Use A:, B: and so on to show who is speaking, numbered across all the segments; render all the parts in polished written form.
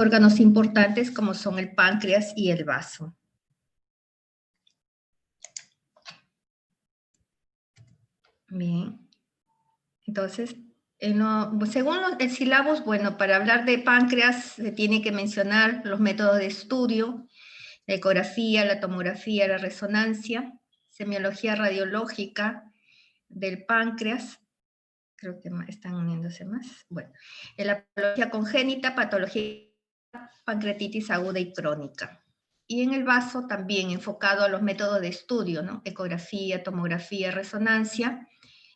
A: órganos importantes como son el páncreas y el vaso. Bien, entonces, según el sílabus, bueno, para hablar de páncreas se tiene que mencionar los métodos de estudio, la ecografía, la tomografía, la resonancia, semiología radiológica del páncreas, creo que están uniéndose más, bueno, la patología congénita, patología pancreatitis aguda y crónica. Y en el vaso también enfocado a los métodos de estudio, ¿no? Ecografía, tomografía, resonancia,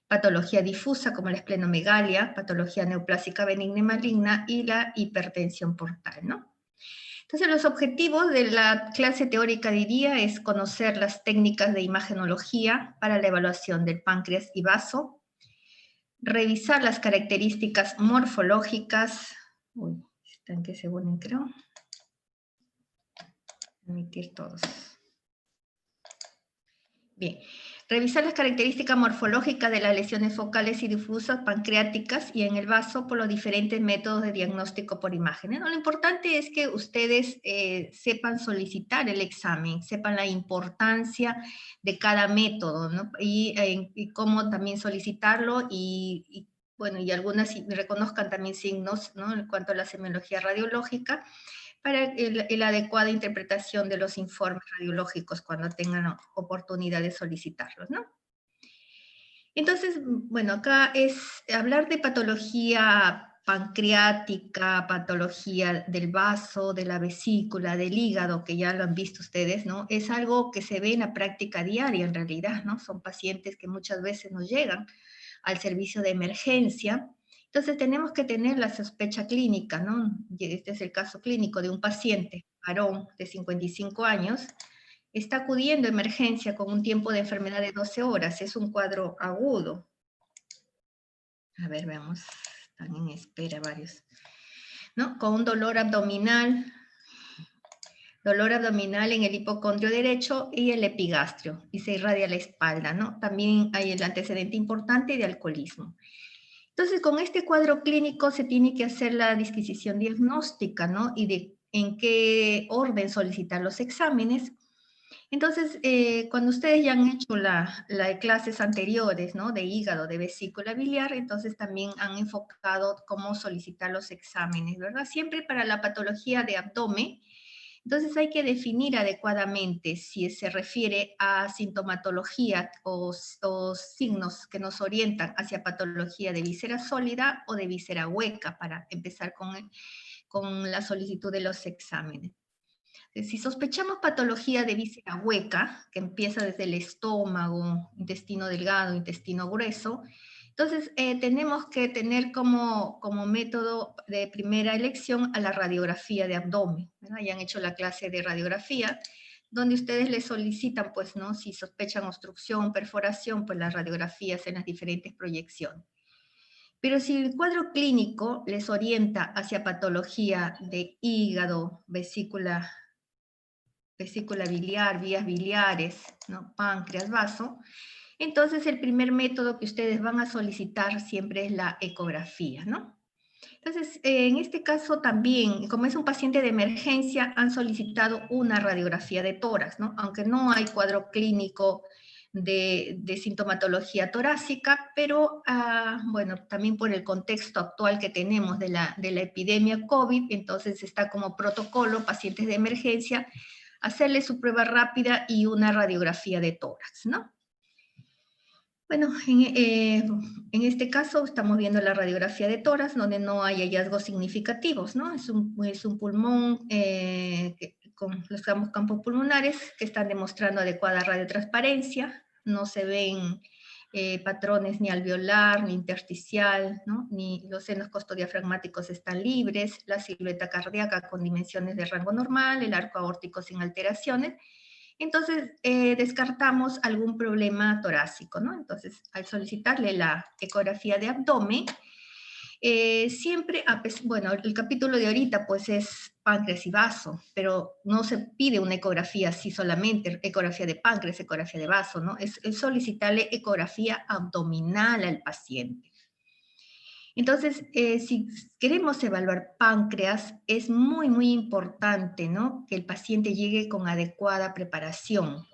A: patología difusa como la esplenomegalia, patología neoplásica benigna y maligna y la hipertensión portal, ¿no? Entonces, los objetivos de la clase teórica diría es conocer las técnicas de imagenología para la evaluación del páncreas y vaso, revisar las características morfológicas, están que se unen, creo, permitir todos. Bien, revisar las características morfológicas de las lesiones focales y difusas pancreáticas y en el vaso por los diferentes métodos de diagnóstico por imágenes, ¿no? Lo importante es que ustedes sepan solicitar el examen, sepan la importancia de cada método, ¿no? Y cómo también solicitarlo bueno, y algunas reconozcan también signos, ¿no? En cuanto a la semiología radiológica, para la adecuada interpretación de los informes radiológicos cuando tengan oportunidad de solicitarlos, ¿no? Entonces, bueno, acá es hablar de patología pancreática, patología del vaso, de la vesícula, del hígado, que ya lo han visto ustedes, ¿no? Es algo que se ve en la práctica diaria en realidad, ¿no? Son pacientes que muchas veces nos llegan al servicio de emergencia. Entonces tenemos que tener la sospecha clínica, ¿no? Este es el caso clínico de un paciente, varón de 55 años, está acudiendo a emergencia con un tiempo de enfermedad de 12 horas, es un cuadro agudo. A ver, veamos, están en espera varios, ¿no? Con un dolor abdominal en el hipocondrio derecho y el epigastrio, y se irradia la espalda, ¿no? También hay el antecedente importante de alcoholismo. Entonces, con este cuadro clínico se tiene que hacer la disquisición diagnóstica, ¿no? Y de en qué orden solicitar los exámenes. Entonces, cuando ustedes ya han hecho las clases anteriores, ¿no? De hígado, de vesícula biliar, entonces también han enfocado cómo solicitar los exámenes, ¿verdad? Siempre para la patología de abdomen. Entonces hay que definir adecuadamente si se refiere a sintomatología o signos que nos orientan hacia patología de víscera sólida o de víscera hueca para empezar con la solicitud de los exámenes. Si sospechamos patología de víscera hueca, que empieza desde el estómago, intestino delgado, intestino grueso, entonces tenemos que tener como método de primera elección a la radiografía de abdomen, ¿verdad? Ya han hecho la clase de radiografía, donde ustedes les solicitan, pues, ¿no? Si sospechan obstrucción, perforación, pues las radiografías en las diferentes proyecciones. Pero si el cuadro clínico les orienta hacia patología de hígado, vesícula biliar, vías biliares, ¿no? Páncreas, vaso, entonces el primer método que ustedes van a solicitar siempre es la ecografía, ¿no? Entonces, en este caso también, como es un paciente de emergencia, han solicitado una radiografía de tórax, ¿no? Aunque no hay cuadro clínico de sintomatología torácica, pero, bueno, también por el contexto actual que tenemos de la epidemia COVID, entonces está como protocolo, pacientes de emergencia, hacerle su prueba rápida y una radiografía de tórax, ¿no? Bueno, en este caso estamos viendo la radiografía de tórax, donde no hay hallazgos significativos, ¿no? Es un pulmón con los campos pulmonares que están demostrando adecuada radiotransparencia, no se ven patrones ni alveolar, ni intersticial, ¿no? Ni los senos costodiafragmáticos están libres, la silueta cardíaca con dimensiones de rango normal, el arco aórtico sin alteraciones. Entonces, descartamos algún problema torácico, ¿no? Entonces, al solicitarle la ecografía de abdomen, siempre, bueno, el capítulo de ahorita pues es páncreas y vaso, pero no se pide una ecografía así solamente, ecografía de páncreas, ecografía de vaso, ¿no? Es solicitarle ecografía abdominal al paciente. Entonces, si queremos evaluar páncreas, es muy, muy importante, ¿no?, que el paciente llegue con adecuada preparación,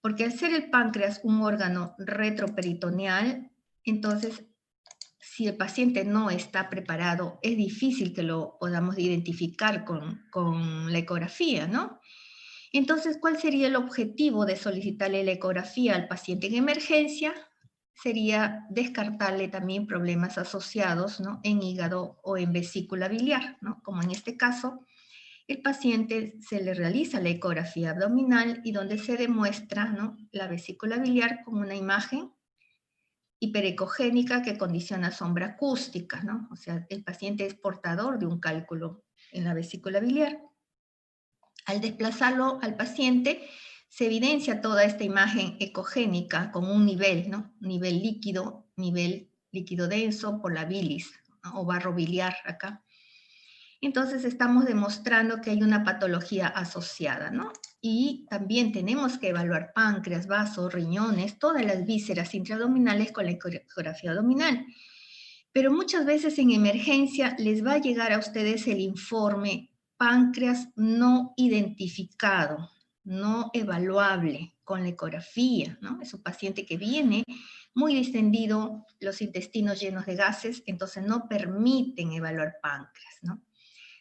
A: porque al ser el páncreas un órgano retroperitoneal, entonces, si el paciente no está preparado, es difícil que lo podamos identificar con la ecografía, ¿no? Entonces, ¿cuál sería el objetivo de solicitarle la ecografía al paciente en emergencia? Sería descartarle también problemas asociados, ¿no?, en hígado o en vesícula biliar, ¿no? Como en este caso, el paciente se le realiza la ecografía abdominal y donde se demuestra, ¿no?, la vesícula biliar con una imagen hiperecogénica que condiciona sombra acústica, ¿no? O sea, el paciente es portador de un cálculo en la vesícula biliar. Al desplazarlo al paciente, se evidencia toda esta imagen ecogénica con un nivel, ¿no? Nivel líquido denso por la bilis, ¿no?, o barro biliar acá. Entonces estamos demostrando que hay una patología asociada, ¿no? Y también tenemos que evaluar páncreas, vasos, riñones, todas las vísceras intraabdominales con la ecografía abdominal. Pero muchas veces en emergencia les va a llegar a ustedes el informe páncreas no identificado, no evaluable con la ecografía, ¿no? Es un paciente que viene muy distendido, los intestinos llenos de gases, entonces no permiten evaluar páncreas, ¿no?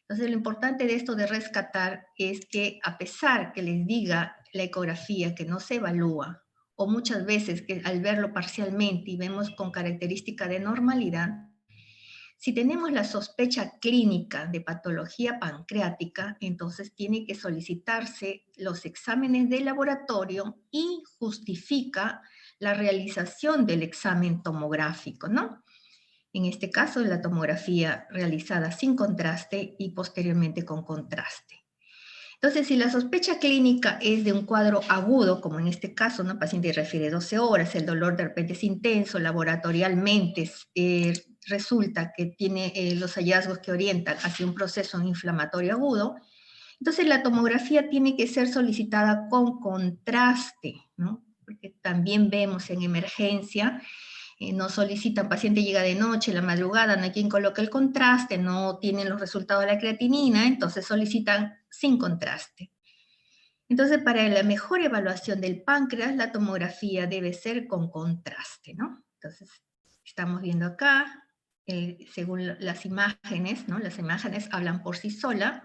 A: Entonces, lo importante de esto de rescatar es que a pesar que les diga la ecografía que no se evalúa, o muchas veces que al verlo parcialmente y vemos con característica de normalidad, si tenemos la sospecha clínica de patología pancreática, entonces tiene que solicitarse los exámenes de laboratorio y justifica la realización del examen tomográfico, ¿no? En este caso, la tomografía realizada sin contraste y posteriormente con contraste. Entonces, si la sospecha clínica es de un cuadro agudo, como en este caso, ¿no?, paciente refiere 12 horas, el dolor de repente es intenso, laboratorialmente resulta que tiene los hallazgos que orientan hacia un proceso inflamatorio agudo, entonces la tomografía tiene que ser solicitada con contraste, ¿no? Porque también vemos en emergencia, nos solicitan, paciente llega de noche, la madrugada, no hay quien coloque el contraste, no tienen los resultados de la creatinina, entonces solicitan sin contraste. Entonces, para la mejor evaluación del páncreas, la tomografía debe ser con contraste, ¿no? Entonces, estamos viendo acá, según las imágenes, ¿no? Las imágenes hablan por sí solas,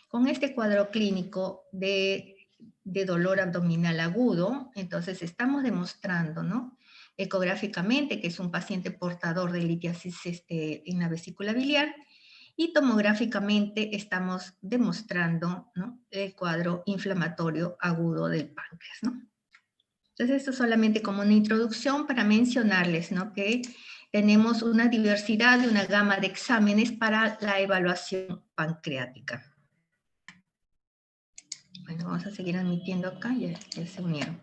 A: con este cuadro clínico de dolor abdominal agudo, entonces estamos demostrando, ¿no?, ecográficamente que es un paciente portador de litiasis en la vesícula biliar, y tomográficamente estamos demostrando, ¿no?, el cuadro inflamatorio agudo del páncreas, ¿no? Entonces, esto solamente como una introducción para mencionarles, ¿no?, que tenemos una diversidad de una gama de exámenes para la evaluación pancreática. Bueno, vamos a seguir admitiendo acá, ya se unieron.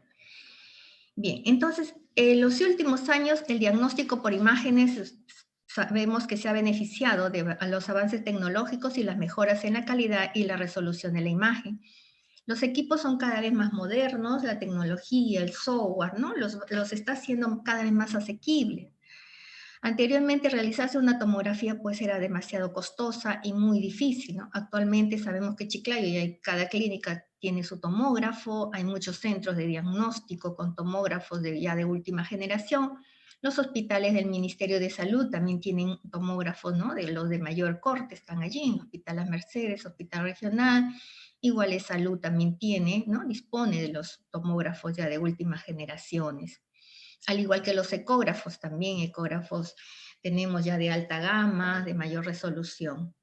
A: Bien, entonces, en los últimos años, el diagnóstico por imágenes sabemos que se ha beneficiado de los avances tecnológicos y las mejoras en la calidad y la resolución de la imagen. Los equipos son cada vez más modernos, la tecnología, el software, ¿no?, los está haciendo cada vez más asequibles. Anteriormente realizarse una tomografía pues era demasiado costosa y muy difícil, ¿no? Actualmente sabemos que Chiclayo y cada clínica tiene su tomógrafo, hay muchos centros de diagnóstico con tomógrafos ya de última generación. Los hospitales del Ministerio de Salud también tienen tomógrafos, ¿no?, de los de mayor corte, están allí, Hospital Las Mercedes, Hospital Regional, igual Salud también tiene, ¿no?, dispone de los tomógrafos ya de últimas generaciones. Al igual que los ecógrafos, también ecógrafos tenemos ya de alta gama, de mayor resolución.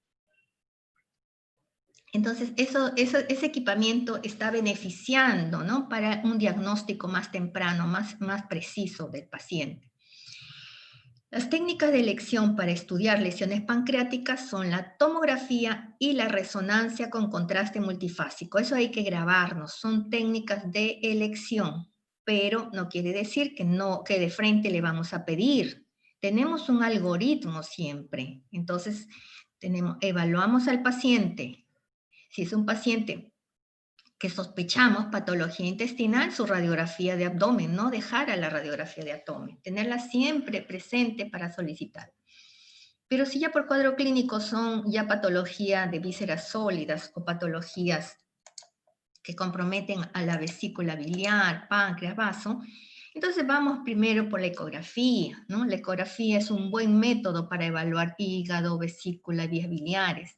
A: Entonces, ese equipamiento está beneficiando, ¿no?, para un diagnóstico más temprano, más preciso del paciente. Las técnicas de elección para estudiar lesiones pancreáticas son la tomografía y la resonancia con contraste multifásico. Eso hay que grabarnos, son técnicas de elección, pero no quiere decir que de frente le vamos a pedir. Tenemos un algoritmo siempre. Entonces, evaluamos al paciente. Si es un paciente que sospechamos patología intestinal, su radiografía de abdomen, no dejar a la radiografía de abdomen, tenerla siempre presente para solicitar. Pero si ya por cuadro clínico son ya patología de vísceras sólidas o patologías que comprometen a la vesícula biliar, páncreas, vaso, entonces vamos primero por la ecografía, ¿no? La ecografía es un buen método para evaluar hígado, vesícula, vías biliares.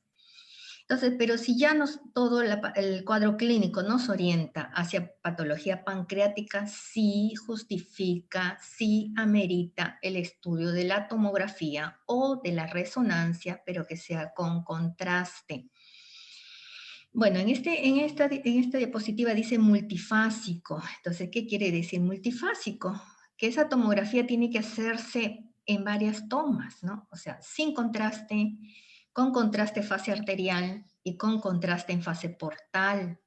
A: Entonces, pero si ya todo el cuadro clínico nos orienta hacia patología pancreática, sí justifica, sí amerita el estudio de la tomografía o de la resonancia, pero que sea con contraste. Bueno, en esta diapositiva dice multifásico. Entonces, ¿qué quiere decir multifásico? Que esa tomografía tiene que hacerse en varias tomas, ¿no? O sea, sin contraste, con contraste fase arterial y con contraste en fase portal.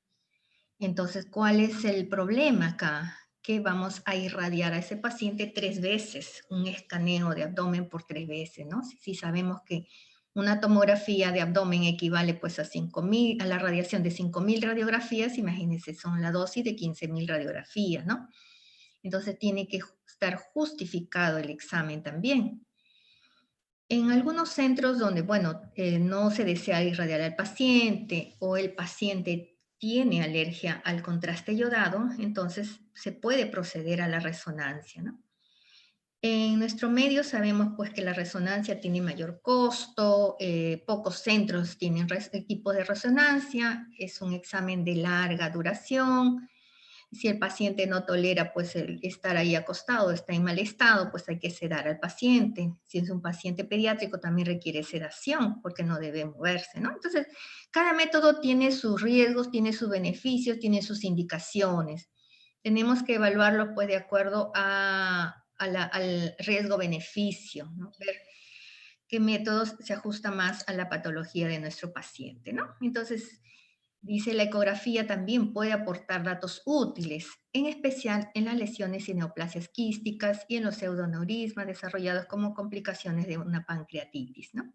A: Entonces, ¿cuál es el problema acá? Que vamos a irradiar a ese paciente 3 veces, un escaneo de abdomen por 3 veces, ¿no? Si sabemos que una tomografía de abdomen equivale pues a 5.000, a la radiación de 5.000 radiografías, imagínense, son la dosis de 15.000 radiografías, ¿no? Entonces tiene que estar justificado el examen también. En algunos centros donde, bueno, no se desea irradiar al paciente o el paciente tiene alergia al contraste yodado, entonces se puede proceder a la resonancia, ¿no? En nuestro medio sabemos pues que la resonancia tiene mayor costo, pocos centros tienen equipos de resonancia, es un examen de larga duración. Si el paciente no tolera pues el estar ahí acostado, está en mal estado, pues hay que sedar al paciente. Si es un paciente pediátrico también requiere sedación porque no debe moverse, ¿no? Entonces, cada método tiene sus riesgos, tiene sus beneficios, tiene sus indicaciones. Tenemos que evaluarlo pues de acuerdo al riesgo-beneficio, ¿no? Ver qué métodos se ajusta más a la patología de nuestro paciente, ¿no? Entonces, dice la ecografía también puede aportar datos útiles, en especial en las lesiones y neoplasias quísticas y en los pseudoneurismas desarrollados como complicaciones de una pancreatitis, ¿no?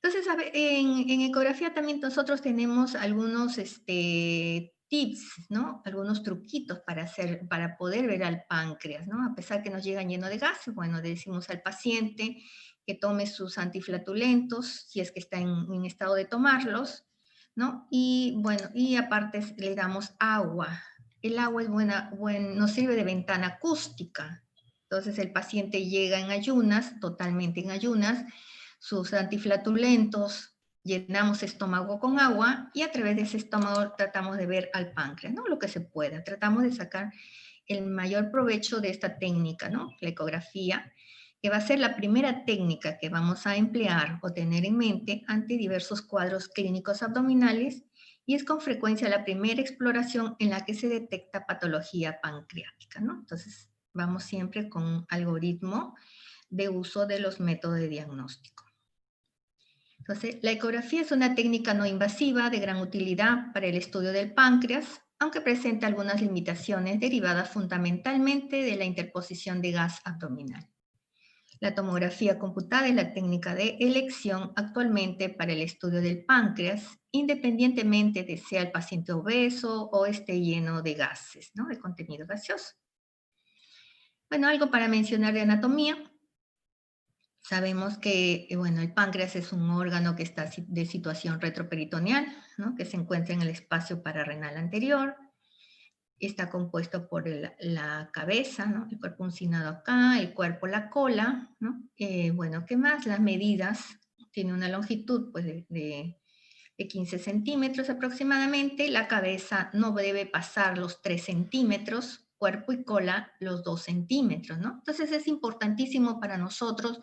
A: Entonces, en ecografía también nosotros tenemos algunos tips, ¿no? Algunos truquitos para poder ver al páncreas, ¿no? A pesar que nos llegan lleno de gases, bueno, le decimos al paciente que tome sus antiflatulentos, si es que está en estado de tomarlos, ¿no? Y bueno, y aparte le damos agua. El agua es nos sirve de ventana acústica. Entonces el paciente llega en ayunas, totalmente en ayunas, sus antiflatulentos, llenamos estómago con agua y a través de ese estómago tratamos de ver al páncreas, ¿no? Lo que se pueda. Tratamos de sacar el mayor provecho de esta técnica, ¿no? La ecografía, que va a ser la primera técnica que vamos a emplear o tener en mente ante diversos cuadros clínicos abdominales y es con frecuencia la primera exploración en la que se detecta patología pancreática, ¿no? Entonces, vamos siempre con un algoritmo de uso de los métodos de diagnóstico. Entonces, la ecografía es una técnica no invasiva de gran utilidad para el estudio del páncreas, aunque presenta algunas limitaciones derivadas fundamentalmente de la interposición de gas abdominal. La tomografía computada es la técnica de elección actualmente para el estudio del páncreas, independientemente de sea el paciente obeso o esté lleno de gases, ¿no? De contenido gaseoso. Bueno, algo para mencionar de anatomía. Sabemos que, bueno, el páncreas es un órgano que está de situación retroperitoneal, ¿no? Que se encuentra en el espacio pararrenal anterior. Está compuesto por la cabeza, ¿no? El cuerpo uncinado acá, el cuerpo, la cola, ¿no? Bueno, ¿qué más? Las medidas. Tiene una longitud pues, de 15 centímetros aproximadamente. La cabeza no debe pasar los 3 centímetros, cuerpo y cola los 2 centímetros, ¿no? Entonces es importantísimo para nosotros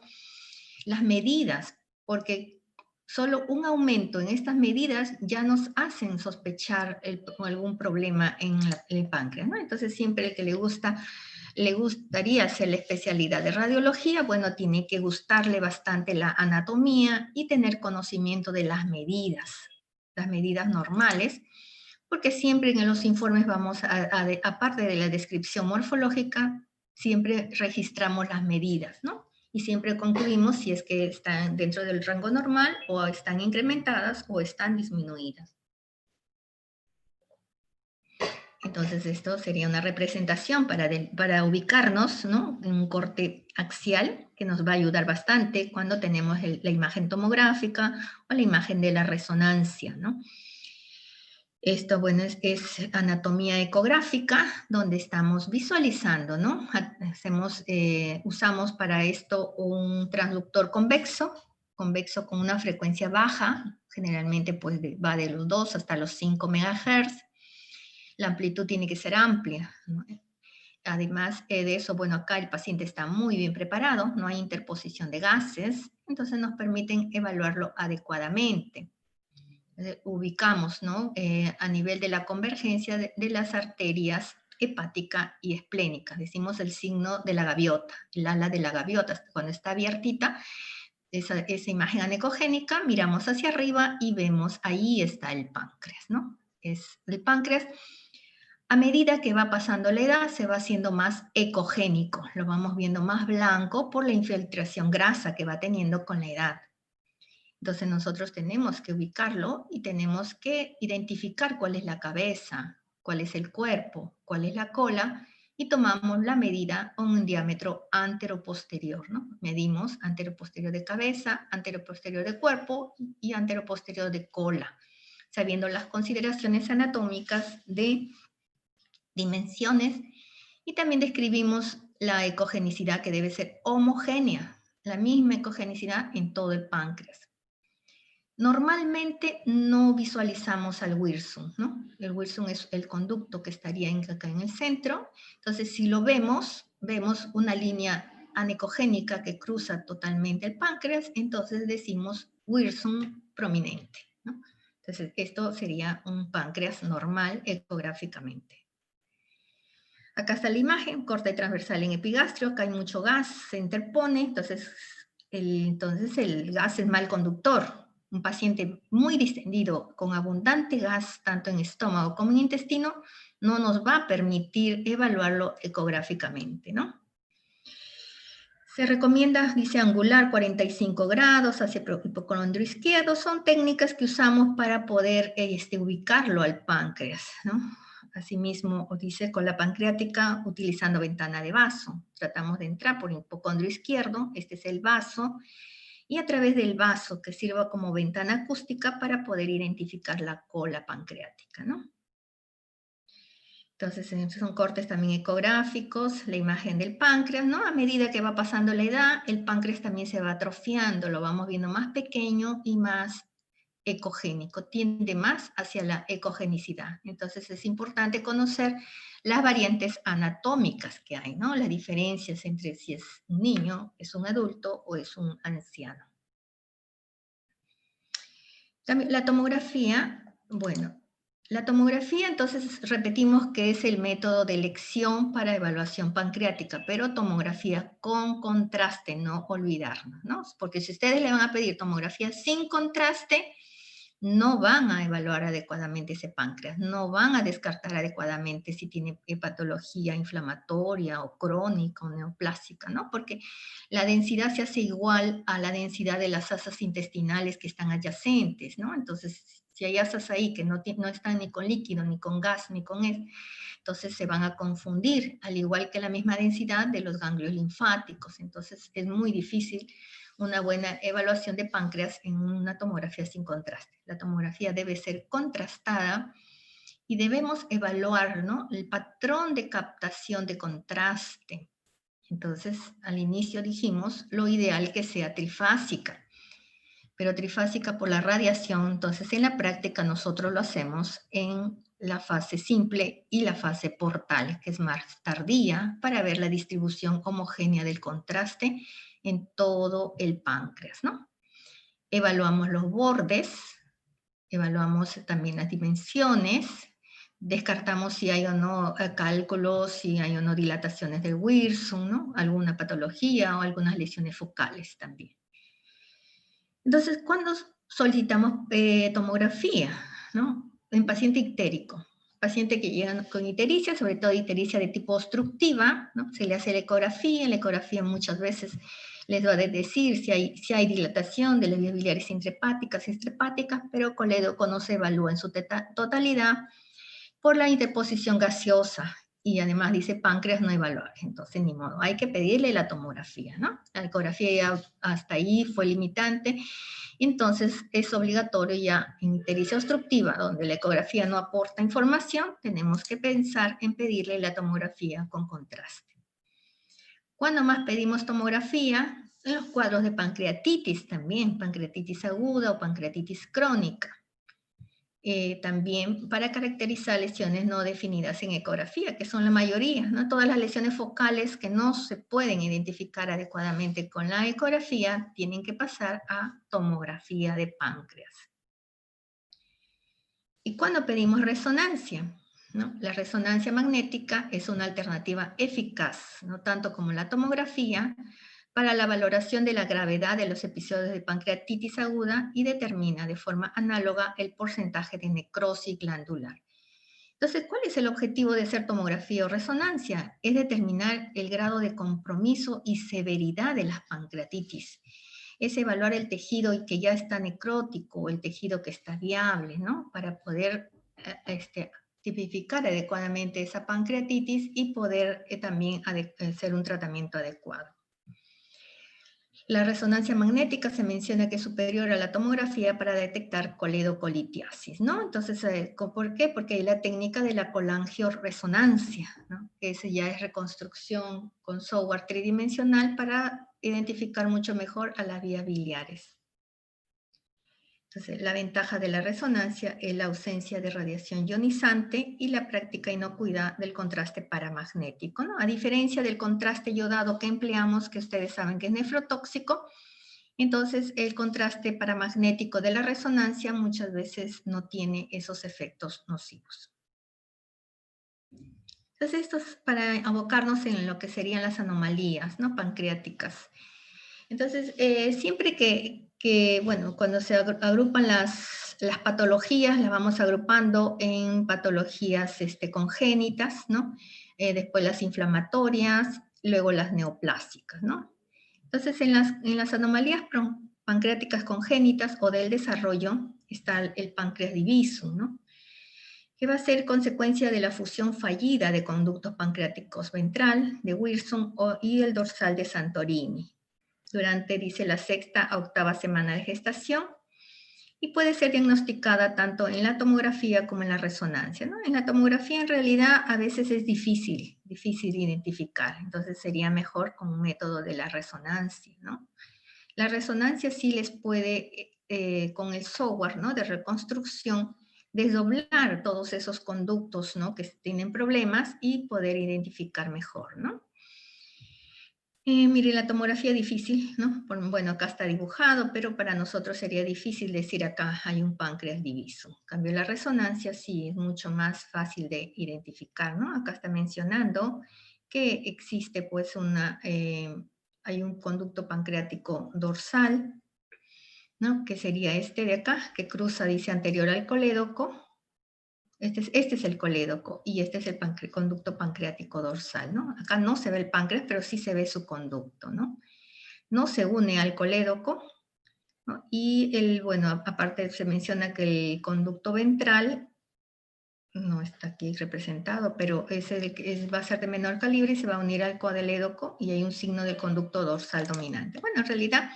A: las medidas, porque solo un aumento en estas medidas ya nos hacen sospechar algún problema en el páncreas, ¿no? Entonces siempre el que le gustaría hacer la especialidad de radiología, bueno, tiene que gustarle bastante la anatomía y tener conocimiento de las medidas normales, porque siempre en los informes aparte de la descripción morfológica, siempre registramos las medidas, ¿no? Y siempre concluimos si es que están dentro del rango normal o están incrementadas o están disminuidas. Entonces esto sería una representación para ubicarnos, ¿no?, en un corte axial que nos va a ayudar bastante cuando tenemos la imagen tomográfica o la imagen de la resonancia, ¿no? Esto, bueno, es anatomía ecográfica, donde estamos visualizando, ¿no? Usamos para esto un transductor convexo con una frecuencia baja, generalmente pues va de los 2 hasta los 5 MHz. La amplitud tiene que ser amplia, ¿no? Además de eso, bueno, acá el paciente está muy bien preparado, no hay interposición de gases, entonces nos permiten evaluarlo adecuadamente. Ubicamos, ¿no?, a nivel de la convergencia de las arterias hepática y esplénica. Decimos el signo de la gaviota, el ala de la gaviota, cuando está abiertita, esa imagen anecogénica, miramos hacia arriba y vemos, ahí está el páncreas, ¿no? Es el páncreas. A medida que va pasando la edad, se va haciendo más ecogénico, lo vamos viendo más blanco por la infiltración grasa que va teniendo con la edad. Entonces nosotros tenemos que ubicarlo y tenemos que identificar cuál es la cabeza, cuál es el cuerpo, cuál es la cola, y tomamos la medida con un diámetro anteroposterior, ¿no? Medimos anteroposterior de cabeza, anteroposterior de cuerpo y anteroposterior de cola, sabiendo las consideraciones anatómicas de dimensiones, y también describimos la ecogenicidad, que debe ser homogénea, la misma ecogenicidad en todo el páncreas. Normalmente no visualizamos al Wirsung, ¿no? El Wirsung es el conducto que estaría acá en el centro. Entonces, si lo vemos, vemos una línea anecogénica que cruza totalmente el páncreas, entonces decimos Wirsung prominente, ¿no? Entonces, esto sería un páncreas normal ecográficamente. Acá está la imagen, corte transversal en epigastrio, acá hay mucho gas, se interpone, entonces el gas es mal conductor. Un paciente muy distendido, con abundante gas, tanto en estómago como en intestino, no nos va a permitir evaluarlo ecográficamente, ¿no? Se recomienda, dice, angular 45 grados hacia el hipocondrio izquierdo. Son técnicas que usamos para poder ubicarlo al páncreas, ¿no? Asimismo, dice, con la pancreática utilizando ventana de vaso. Tratamos de entrar por el hipocondrio izquierdo, este es el vaso, y a través del vaso, que sirva como ventana acústica para poder identificar la cola pancreática, ¿no? Entonces, son cortes también ecográficos, la imagen del páncreas, ¿no? A medida que va pasando la edad, el páncreas también se va atrofiando, lo vamos viendo más pequeño y más ecogénico, tiende más hacia la ecogenicidad. Entonces, es importante conocer las variantes anatómicas que hay, ¿no? Las diferencias entre si es un niño, es un adulto o es un anciano. También la tomografía, bueno, la tomografía, entonces repetimos que es el método de elección para evaluación pancreática, pero tomografía con contraste, no olvidarnos, ¿no? Porque si ustedes le van a pedir tomografía sin contraste, no van a evaluar adecuadamente ese páncreas, no van a descartar adecuadamente si tiene patología inflamatoria o crónica o neoplásica, ¿no? Porque la densidad se hace igual a la densidad de las asas intestinales que están adyacentes, ¿no? Entonces, si hay asas ahí que no están ni con líquido, ni con gas, ni con entonces se van a confundir, al igual que la misma densidad de los ganglios linfáticos. Entonces, es muy difícil una buena evaluación de páncreas en una tomografía sin contraste. La tomografía debe ser contrastada y debemos evaluar, ¿no?, el patrón de captación de contraste. Entonces, al inicio dijimos, lo ideal que sea trifásica, pero trifásica por la radiación. Entonces, en la práctica nosotros lo hacemos en la fase simple y la fase portal, que es más tardía, para ver la distribución homogénea del contraste en todo el páncreas, ¿no? Evaluamos los bordes, evaluamos también las dimensiones, descartamos si hay o no cálculos, si hay o no dilataciones del Wirsung, ¿no? Alguna patología o algunas lesiones focales también. Entonces, ¿cuándo solicitamos tomografía, ¿no? En paciente ictérico. Paciente que llega con ictericia, sobre todo ictericia de tipo obstructiva, ¿no? Se le hace la ecografía muchas veces les va a decir si hay dilatación de las vías biliares intrahepáticas y extrahepáticas, pero con la EDOCO no se evalúa en su totalidad. por la interposición gaseosa. Y además dice páncreas no evaluable, entonces ni modo, hay que pedirle la tomografía, ¿no? La ecografía ya hasta ahí fue limitante, entonces es obligatorio ya en ictericia obstructiva, donde la ecografía no aporta información, tenemos que pensar en pedirle la tomografía con contraste. ¿Cuándo más pedimos tomografía? En los cuadros de pancreatitis también, pancreatitis aguda o pancreatitis crónica. También para caracterizar lesiones no definidas en ecografía, que son la mayoría, ¿no? Todas las lesiones focales que no se pueden identificar adecuadamente con la ecografía tienen que pasar a tomografía de páncreas. ¿Y cuándo pedimos resonancia? ¿No? La resonancia magnética es una alternativa eficaz, no tanto como la tomografía, para la valoración de la gravedad de los episodios de pancreatitis aguda y determina de forma análoga el porcentaje de necrosis glandular. Entonces, ¿cuál es el objetivo de hacer tomografía o resonancia? Es determinar el grado de compromiso y severidad de las pancreatitis. Es evaluar el tejido que ya está necrótico o el tejido que está viable, ¿no? Para poder tipificar adecuadamente esa pancreatitis y poder también hacer un tratamiento adecuado. La resonancia magnética se menciona que es superior a la tomografía para detectar coledocolitiasis, ¿no? Entonces, ¿por qué? Porque hay la técnica de la colangioresonancia, ¿no? Que ese ya es reconstrucción con software tridimensional para identificar mucho mejor a las vías biliares. Entonces, la ventaja de la resonancia es la ausencia de radiación ionizante y la práctica inocuidad del contraste paramagnético, ¿no? A diferencia del contraste iodado que empleamos, que ustedes saben que es nefrotóxico, entonces el contraste paramagnético de la resonancia muchas veces no tiene esos efectos nocivos. Entonces, esto es para abocarnos en lo que serían las anomalías, ¿no? Pancreáticas. Entonces, siempre bueno, cuando se agrupan las patologías, las vamos agrupando en patologías congénitas, ¿no? Después las inflamatorias, luego las neoplásicas, ¿no? Entonces, en las anomalías pancreáticas congénitas o del desarrollo está el páncreas divisum, ¿no? Que va a ser consecuencia de la fusión fallida de conductos pancreáticos ventral, de Wilson y el dorsal de Santorini durante, dice, la 6ª a 8ª semana de gestación y puede ser diagnosticada tanto en la tomografía como en la resonancia, ¿no? En la tomografía en realidad a veces es difícil de identificar, entonces sería mejor con un método de la resonancia, ¿no? La resonancia sí les puede, con el software, ¿no? De reconstrucción, desdoblar todos esos conductos, ¿no? Que tienen problemas y poder identificar mejor, ¿no? Mire, la tomografía es difícil, ¿no? Bueno, acá está dibujado, pero para nosotros sería difícil decir acá hay un páncreas diviso. En cambio, la resonancia sí es mucho más fácil de identificar, ¿no? Acá está mencionando que existe pues hay un conducto pancreático dorsal, ¿no? Que sería este de acá, que cruza, dice, anterior al colédoco. Este es el colédoco y este es el conducto pancreático dorsal, ¿no? Acá no se ve el páncreas, pero sí se ve su conducto, ¿no? No se une al colédoco, ¿no? Y bueno, aparte se menciona que el conducto ventral no está aquí representado, pero va a ser de menor calibre y se va a unir al colédoco y hay un signo del conducto dorsal dominante. Bueno, en realidad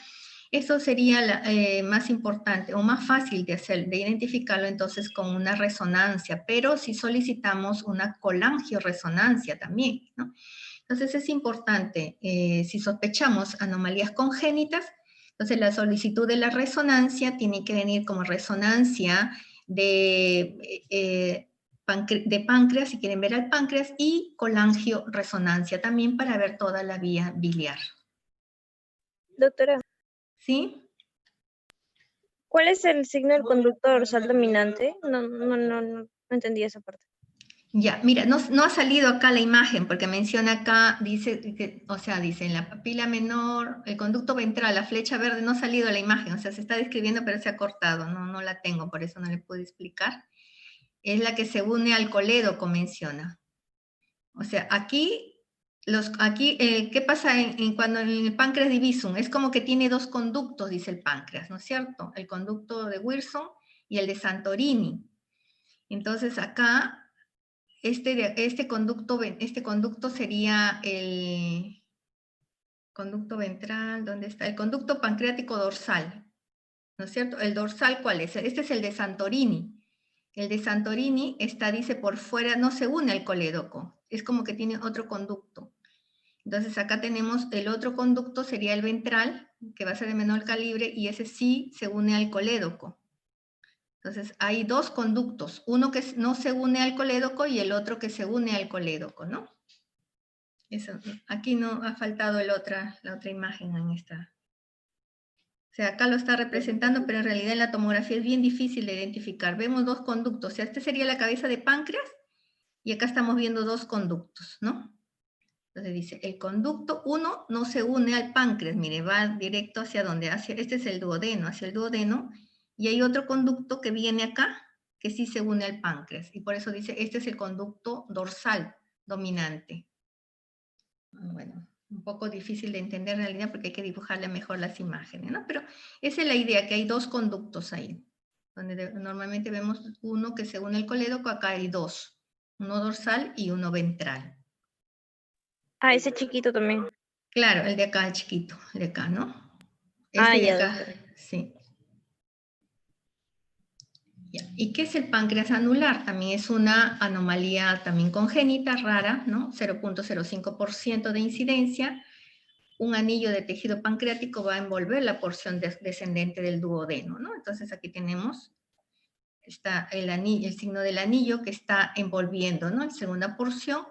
A: eso sería más importante o más fácil de identificarlo entonces con una resonancia, pero si solicitamos una colangioresonancia también, ¿no? Entonces es importante, si sospechamos anomalías congénitas, entonces la solicitud de la resonancia tiene que venir como resonancia de páncreas, si quieren ver al páncreas, y colangioresonancia también para ver toda la vía biliar.
B: Doctora,
A: ¿Sí?
B: ¿cuál es el signo del conducto dorsal dominante? No entendí esa parte.
A: Ya, mira, no ha salido acá la imagen porque menciona acá, dice en la papila menor, el conducto ventral, la flecha verde, no ha salido la imagen, o sea, se está describiendo pero se ha cortado, no la tengo, por eso no le puedo explicar. Es la que se une al colédoco, menciona. O sea, ¿qué pasa cuando en el páncreas divisum? Es como que tiene dos conductos, dice el páncreas, ¿no es cierto? El conducto de Wilson y el de Santorini. Entonces acá este conducto sería el conducto ventral, ¿dónde está? El conducto pancreático dorsal, ¿no es cierto? ¿El dorsal cuál es? Este es el de Santorini. El de Santorini está, dice, por fuera, no se une al colédoco. Es como que tiene otro conducto. Entonces acá tenemos el otro conducto, sería el ventral, que va a ser de menor calibre, y ese sí se une al colédoco. Entonces hay dos conductos, uno que no se une al colédoco y el otro que se une al colédoco, ¿no? Eso, aquí no ha faltado la otra imagen en esta. O sea, acá lo está representando, pero en realidad en la tomografía es bien difícil de identificar. Vemos dos conductos, o sea, este sería la cabeza de páncreas, y acá estamos viendo dos conductos, ¿no? Entonces dice, el conducto 1 no se une al páncreas, mire, va directo hacia donde, este es el duodeno, hacia el duodeno, y hay otro conducto que viene acá, que sí se une al páncreas, y por eso dice, este es el conducto dorsal dominante. Bueno, un poco difícil de entender en realidad porque hay que dibujarle mejor las imágenes, ¿no? Pero esa es la idea, que hay dos conductos ahí, donde normalmente vemos uno que se une al colédoco, acá hay dos, uno dorsal y uno ventral.
B: Ah, ese chiquito también.
A: Claro, el de acá, el chiquito, el de acá, ¿no?
B: Ah,
A: Este de
B: ya,
A: acá,
B: doctora.
A: sí. Ya. ¿Y qué es el páncreas anular? También es una anomalía también congénita, rara, ¿no? 0.05% de incidencia. Un anillo de tejido pancreático va a envolver la porción descendente del duodeno, ¿no? Entonces aquí tenemos está el signo del anillo que está envolviendo, ¿no? La segunda porción.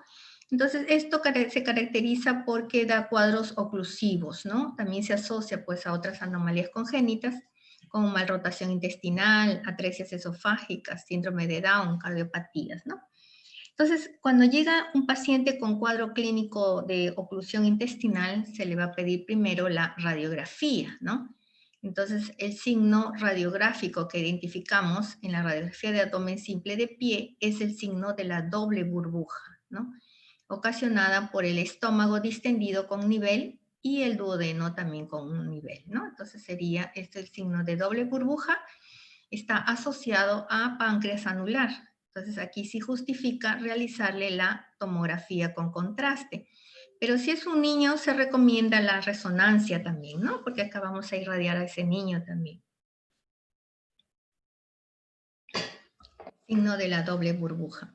A: Entonces, esto se caracteriza porque da cuadros oclusivos, ¿no? También se asocia, pues, a otras anomalías congénitas, como malrotación intestinal, atresias esofágicas, síndrome de Down, cardiopatías, ¿no? Entonces, cuando llega un paciente con cuadro clínico de oclusión intestinal, se le va a pedir primero la radiografía, ¿no? Entonces, el signo radiográfico que identificamos en la radiografía de abdomen simple de pie es el signo de la doble burbuja, ¿no? Ocasionada por el estómago distendido con nivel y el duodeno también con un nivel, ¿no? Entonces sería este el signo de doble burbuja, está asociado a páncreas anular. Entonces aquí sí justifica realizarle la tomografía con contraste. Pero si es un niño, se recomienda la resonancia también, ¿no? Porque acá vamos a irradiar a ese niño también. Signo de la doble burbuja.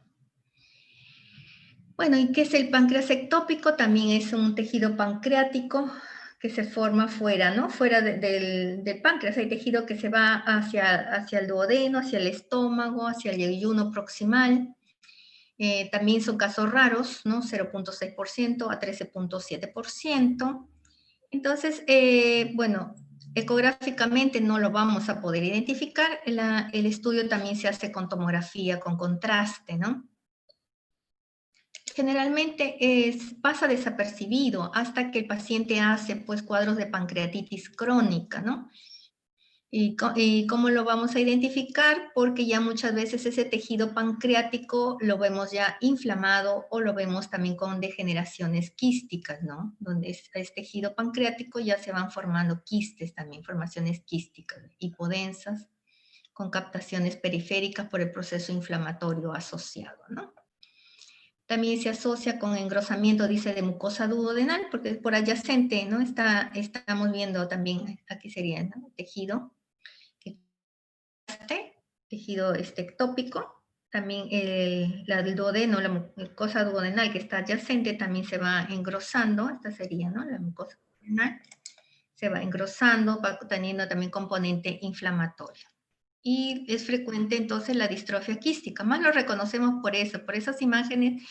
A: Bueno, ¿y qué es el páncreas ectópico? También es un tejido pancreático que se forma fuera, ¿no? Fuera del páncreas. Hay tejido que se va hacia el duodeno, hacia el estómago, hacia el yeyuno proximal. También son casos raros, ¿no? 0.6% a 13.7%. Entonces, bueno, ecográficamente no lo vamos a poder identificar. El estudio también se hace con tomografía, con contraste, ¿no? Generalmente pasa desapercibido hasta que el paciente hace, pues, cuadros de pancreatitis crónica, ¿no? ¿Y cómo lo vamos a identificar? Porque ya muchas veces ese tejido pancreático lo vemos ya inflamado o lo vemos también con degeneraciones quísticas, ¿no? Donde es tejido pancreático ya se van formando quistes también, formaciones quísticas, hipodensas, con captaciones periféricas por el proceso inflamatorio asociado, ¿no? También se asocia con engrosamiento, dice, de mucosa duodenal, porque es por adyacente, ¿no? Estamos viendo también, aquí sería, ¿no? Tejido tejido ectópico, también el duodeno, la mucosa duodenal que está adyacente también se va engrosando, esta sería, ¿no? La mucosa duodenal se va engrosando, va teniendo también componente inflamatorio. Y es frecuente entonces la distrofia quística, más lo reconocemos por eso, por esas imágenes,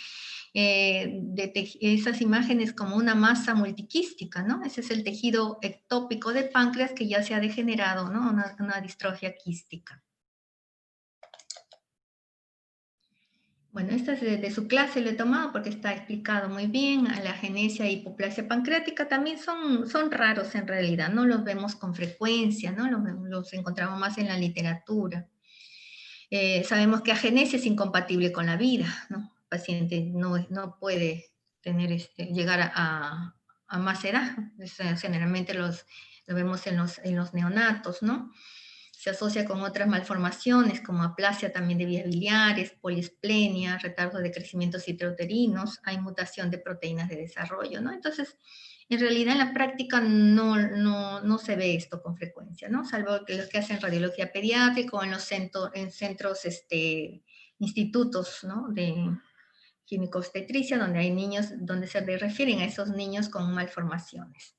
A: esas imágenes como una masa multiquística, ¿no? Ese es el tejido ectópico de páncreas que ya se ha degenerado, ¿no? Una distrofia quística. Bueno, esta es de su clase, lo he tomado porque está explicado muy bien. La agenesia y hipoplasia pancreática también son raros en realidad, no los vemos con frecuencia, ¿no? Los encontramos más en la literatura. Sabemos que agenesia es incompatible con la vida, ¿no? El paciente no puede llegar a más edad. Generalmente lo vemos en los neonatos, ¿no? Se asocia con otras malformaciones como aplasia también de vías biliares, poliesplenia, retardo de crecimientos intrauterinos, hay mutación de proteínas de desarrollo, ¿no? Entonces, en realidad en la práctica no se ve esto con frecuencia, ¿no? Salvo que los que hacen radiología pediátrica o en los centros, institutos, ¿no? De ginecobstetricia, donde hay niños, donde se refieren a esos niños con malformaciones.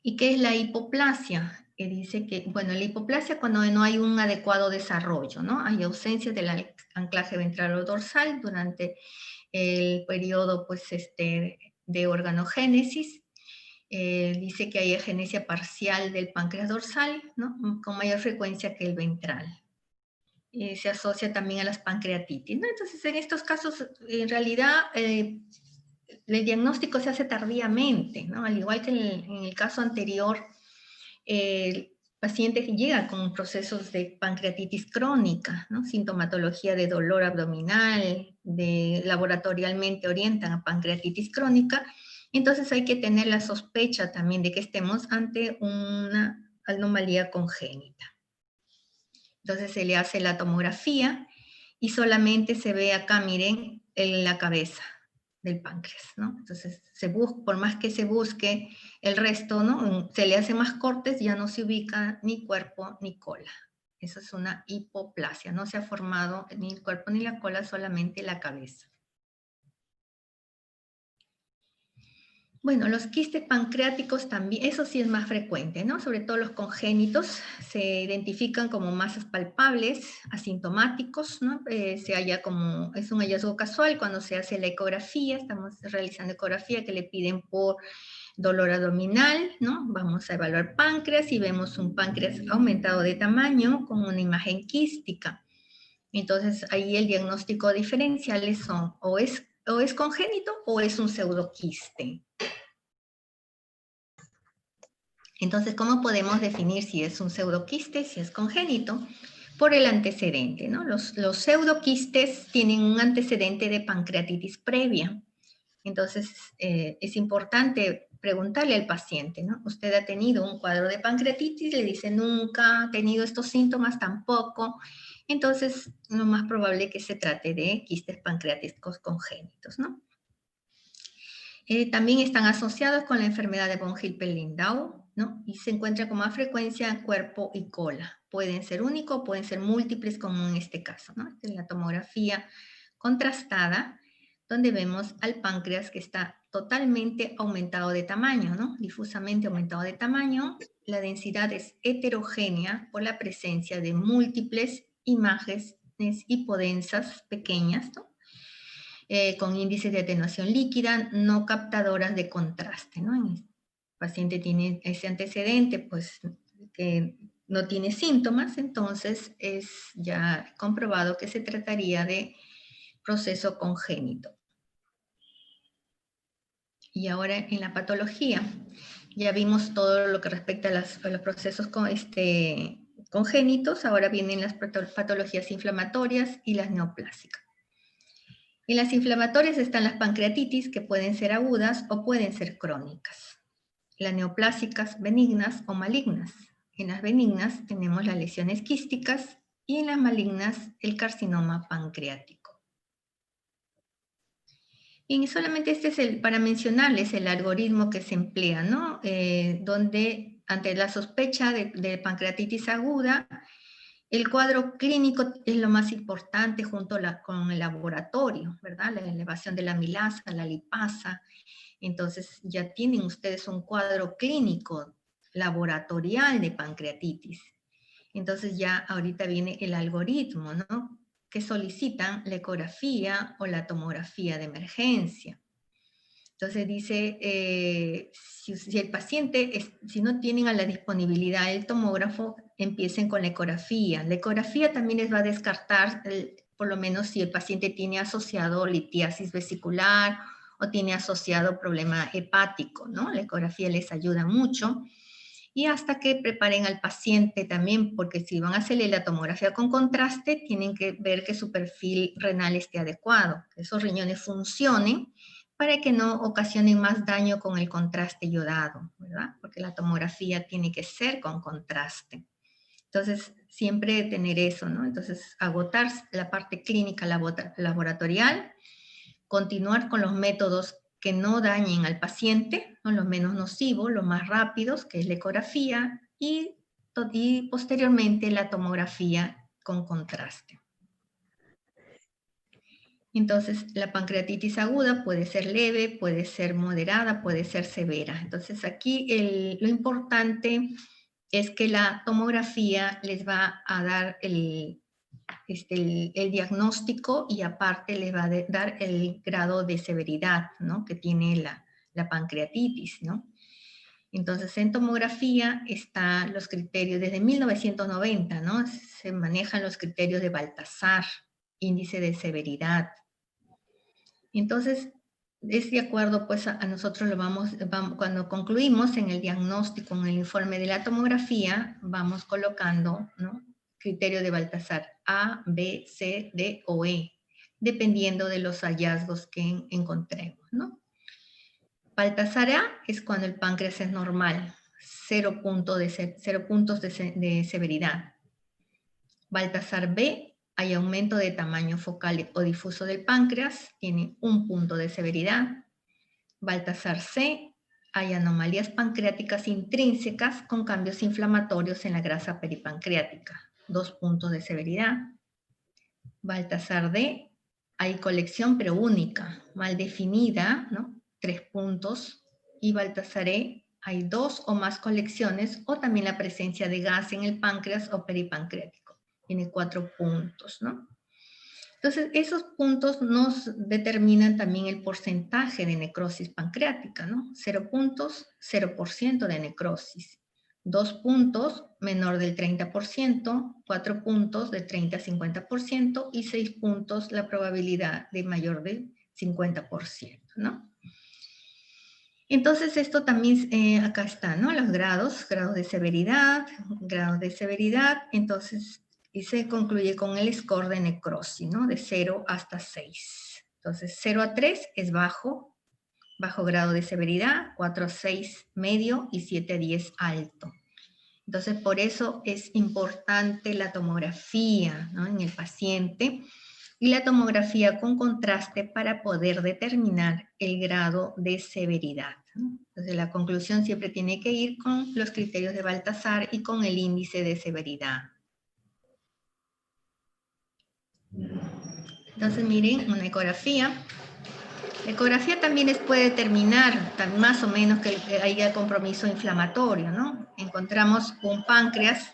A: ¿Y qué es la hipoplasia? Que dice que, bueno, la hipoplasia cuando no hay un adecuado desarrollo, ¿no? Hay ausencia del anclaje ventral o dorsal durante el periodo, pues, de organogénesis. Dice que hay agenesia parcial del páncreas dorsal, ¿no? Con mayor frecuencia que el ventral. Se asocia también a las pancreatitis, ¿no? Entonces, en estos casos, en realidad, el diagnóstico se hace tardíamente, ¿no? Al igual que en el caso anterior, el paciente que llega con procesos de pancreatitis crónica, ¿no? Sintomatología de dolor abdominal, laboratorialmente orientan a pancreatitis crónica, entonces hay que tener la sospecha también de que estemos ante una anomalía congénita. Entonces se le hace la tomografía y solamente se ve acá, miren, en la cabeza del páncreas, ¿no? Entonces, por más que se busque el resto, ¿no? Se le hace más cortes, ya no se ubica ni cuerpo ni cola. Eso es una hipoplasia, no se ha formado ni el cuerpo ni la cola, solamente la cabeza. Bueno, los quistes pancreáticos también, eso sí es más frecuente, ¿no? Sobre todo los congénitos se identifican como masas palpables, asintomáticos, ¿no? Es un hallazgo casual cuando se hace la ecografía, estamos realizando ecografía que le piden por dolor abdominal, ¿no? Vamos a evaluar páncreas y vemos un páncreas aumentado de tamaño con una imagen quística. Entonces, ahí el diagnóstico diferencial son o es congénito o es un pseudoquiste. Entonces, ¿cómo podemos definir si es un pseudoquiste, si es congénito? Por el antecedente, ¿no? Los pseudoquistes tienen un antecedente de pancreatitis previa. Entonces, es importante preguntarle al paciente, ¿no? ¿Usted ha tenido un cuadro de pancreatitis? Le dice, nunca ha tenido estos síntomas, tampoco. Entonces, lo más probable es que se trate de quistes pancreáticos congénitos, ¿no? También están asociados con la enfermedad de von Hippel-Lindau, ¿no? Y se encuentran con más frecuencia en cuerpo y cola. Pueden ser únicos, pueden ser múltiples, como en este caso, ¿no? Esta es la tomografía contrastada, donde vemos al páncreas que está totalmente aumentado de tamaño, ¿no? Difusamente aumentado de tamaño. La densidad es heterogénea por la presencia de múltiples imágenes hipodensas pequeñas, ¿no? Con índices de atenuación líquida, no captadoras de contraste, ¿no? El paciente tiene ese antecedente, pues, que no tiene síntomas, entonces es ya comprobado que se trataría de proceso congénito. Y ahora en la patología, ya vimos todo lo que respecta a los procesos congénitos, ahora vienen las patologías inflamatorias y las neoplásicas. En las inflamatorias están las pancreatitis, que pueden ser agudas o pueden ser crónicas. Las neoplásicas benignas o malignas. En las benignas tenemos las lesiones quísticas y en las malignas el carcinoma pancreático. Y solamente este es para mencionarles el algoritmo que se emplea, ¿no? Donde ante la sospecha de pancreatitis aguda, el cuadro clínico es lo más importante junto con el laboratorio, ¿verdad? La elevación de la amilasa, la lipasa. Entonces ya tienen ustedes un cuadro clínico laboratorial de pancreatitis. Entonces ya ahorita viene el algoritmo, ¿no? Que solicitan la ecografía o la tomografía de emergencia. Entonces dice, si el paciente, si no tienen a la disponibilidad el tomógrafo, empiecen con la ecografía. La ecografía también les va a descartar, por lo menos si el paciente tiene asociado litiasis vesicular o tiene asociado problema hepático, ¿no? La ecografía les ayuda mucho. Y hasta que preparen al paciente también, porque si van a hacerle la tomografía con contraste, tienen que ver que su perfil renal esté adecuado, que esos riñones funcionen, para que no ocasionen más daño con el contraste iodado, ¿verdad? Porque la tomografía tiene que ser con contraste. Entonces, siempre tener eso, ¿no? Entonces, agotar la parte clínica laboratorial, continuar con los métodos que no dañen al paciente, ¿no? Los menos nocivos, los más rápidos, que es la ecografía, y posteriormente la tomografía con contraste. Entonces, la pancreatitis aguda puede ser leve, puede ser moderada, puede ser severa. Entonces, aquí lo importante es que la tomografía les va a dar el diagnóstico y aparte les va a dar el grado de severidad, ¿no? Que tiene la pancreatitis, ¿no? Entonces, en tomografía están los criterios, desde 1990, ¿no? Se manejan los criterios de Baltasar, índice de severidad. Entonces, es de acuerdo, pues a nosotros cuando concluimos en el diagnóstico, en el informe de la tomografía, vamos colocando, ¿no? Criterio de Baltasar A, B, C, D o E, dependiendo de los hallazgos que encontremos, ¿no? Baltasar A es cuando el páncreas es normal, 0 puntos de severidad. Baltasar B, hay aumento de tamaño focal o difuso del páncreas, tiene 1 punto de severidad. Baltasar C, hay anomalías pancreáticas intrínsecas con cambios inflamatorios en la grasa peripancreática, 2 puntos de severidad. Baltasar D, hay colección pero única, mal definida, ¿no? 3 puntos. Y Baltasar E, hay 2 o más colecciones o también la presencia de gas en el páncreas o peripancreático. Tiene 4 puntos, ¿no? Entonces, esos puntos nos determinan también el porcentaje de necrosis pancreática, ¿no? 0 puntos, 0% de necrosis. 2 puntos, menor del 30%, 4 puntos de 30 a 50% y 6 puntos la probabilidad de mayor del 50%, ¿no? Entonces, esto también, acá está, ¿no? Los grados de severidad, entonces, y se concluye con el score de necrosis, ¿no? De 0 hasta 6. Entonces, 0 a 3 es bajo grado de severidad, 4 a 6 medio y 7 a 10 alto. Entonces, por eso es importante la tomografía, ¿no? En el paciente, y la tomografía con contraste para poder determinar el grado de severidad, ¿no? Entonces, la conclusión siempre tiene que ir con los criterios de Baltasar y con el índice de severidad. Entonces, miren, una ecografía. La ecografía también puede determinar más o menos que haya compromiso inflamatorio, ¿no? Encontramos un páncreas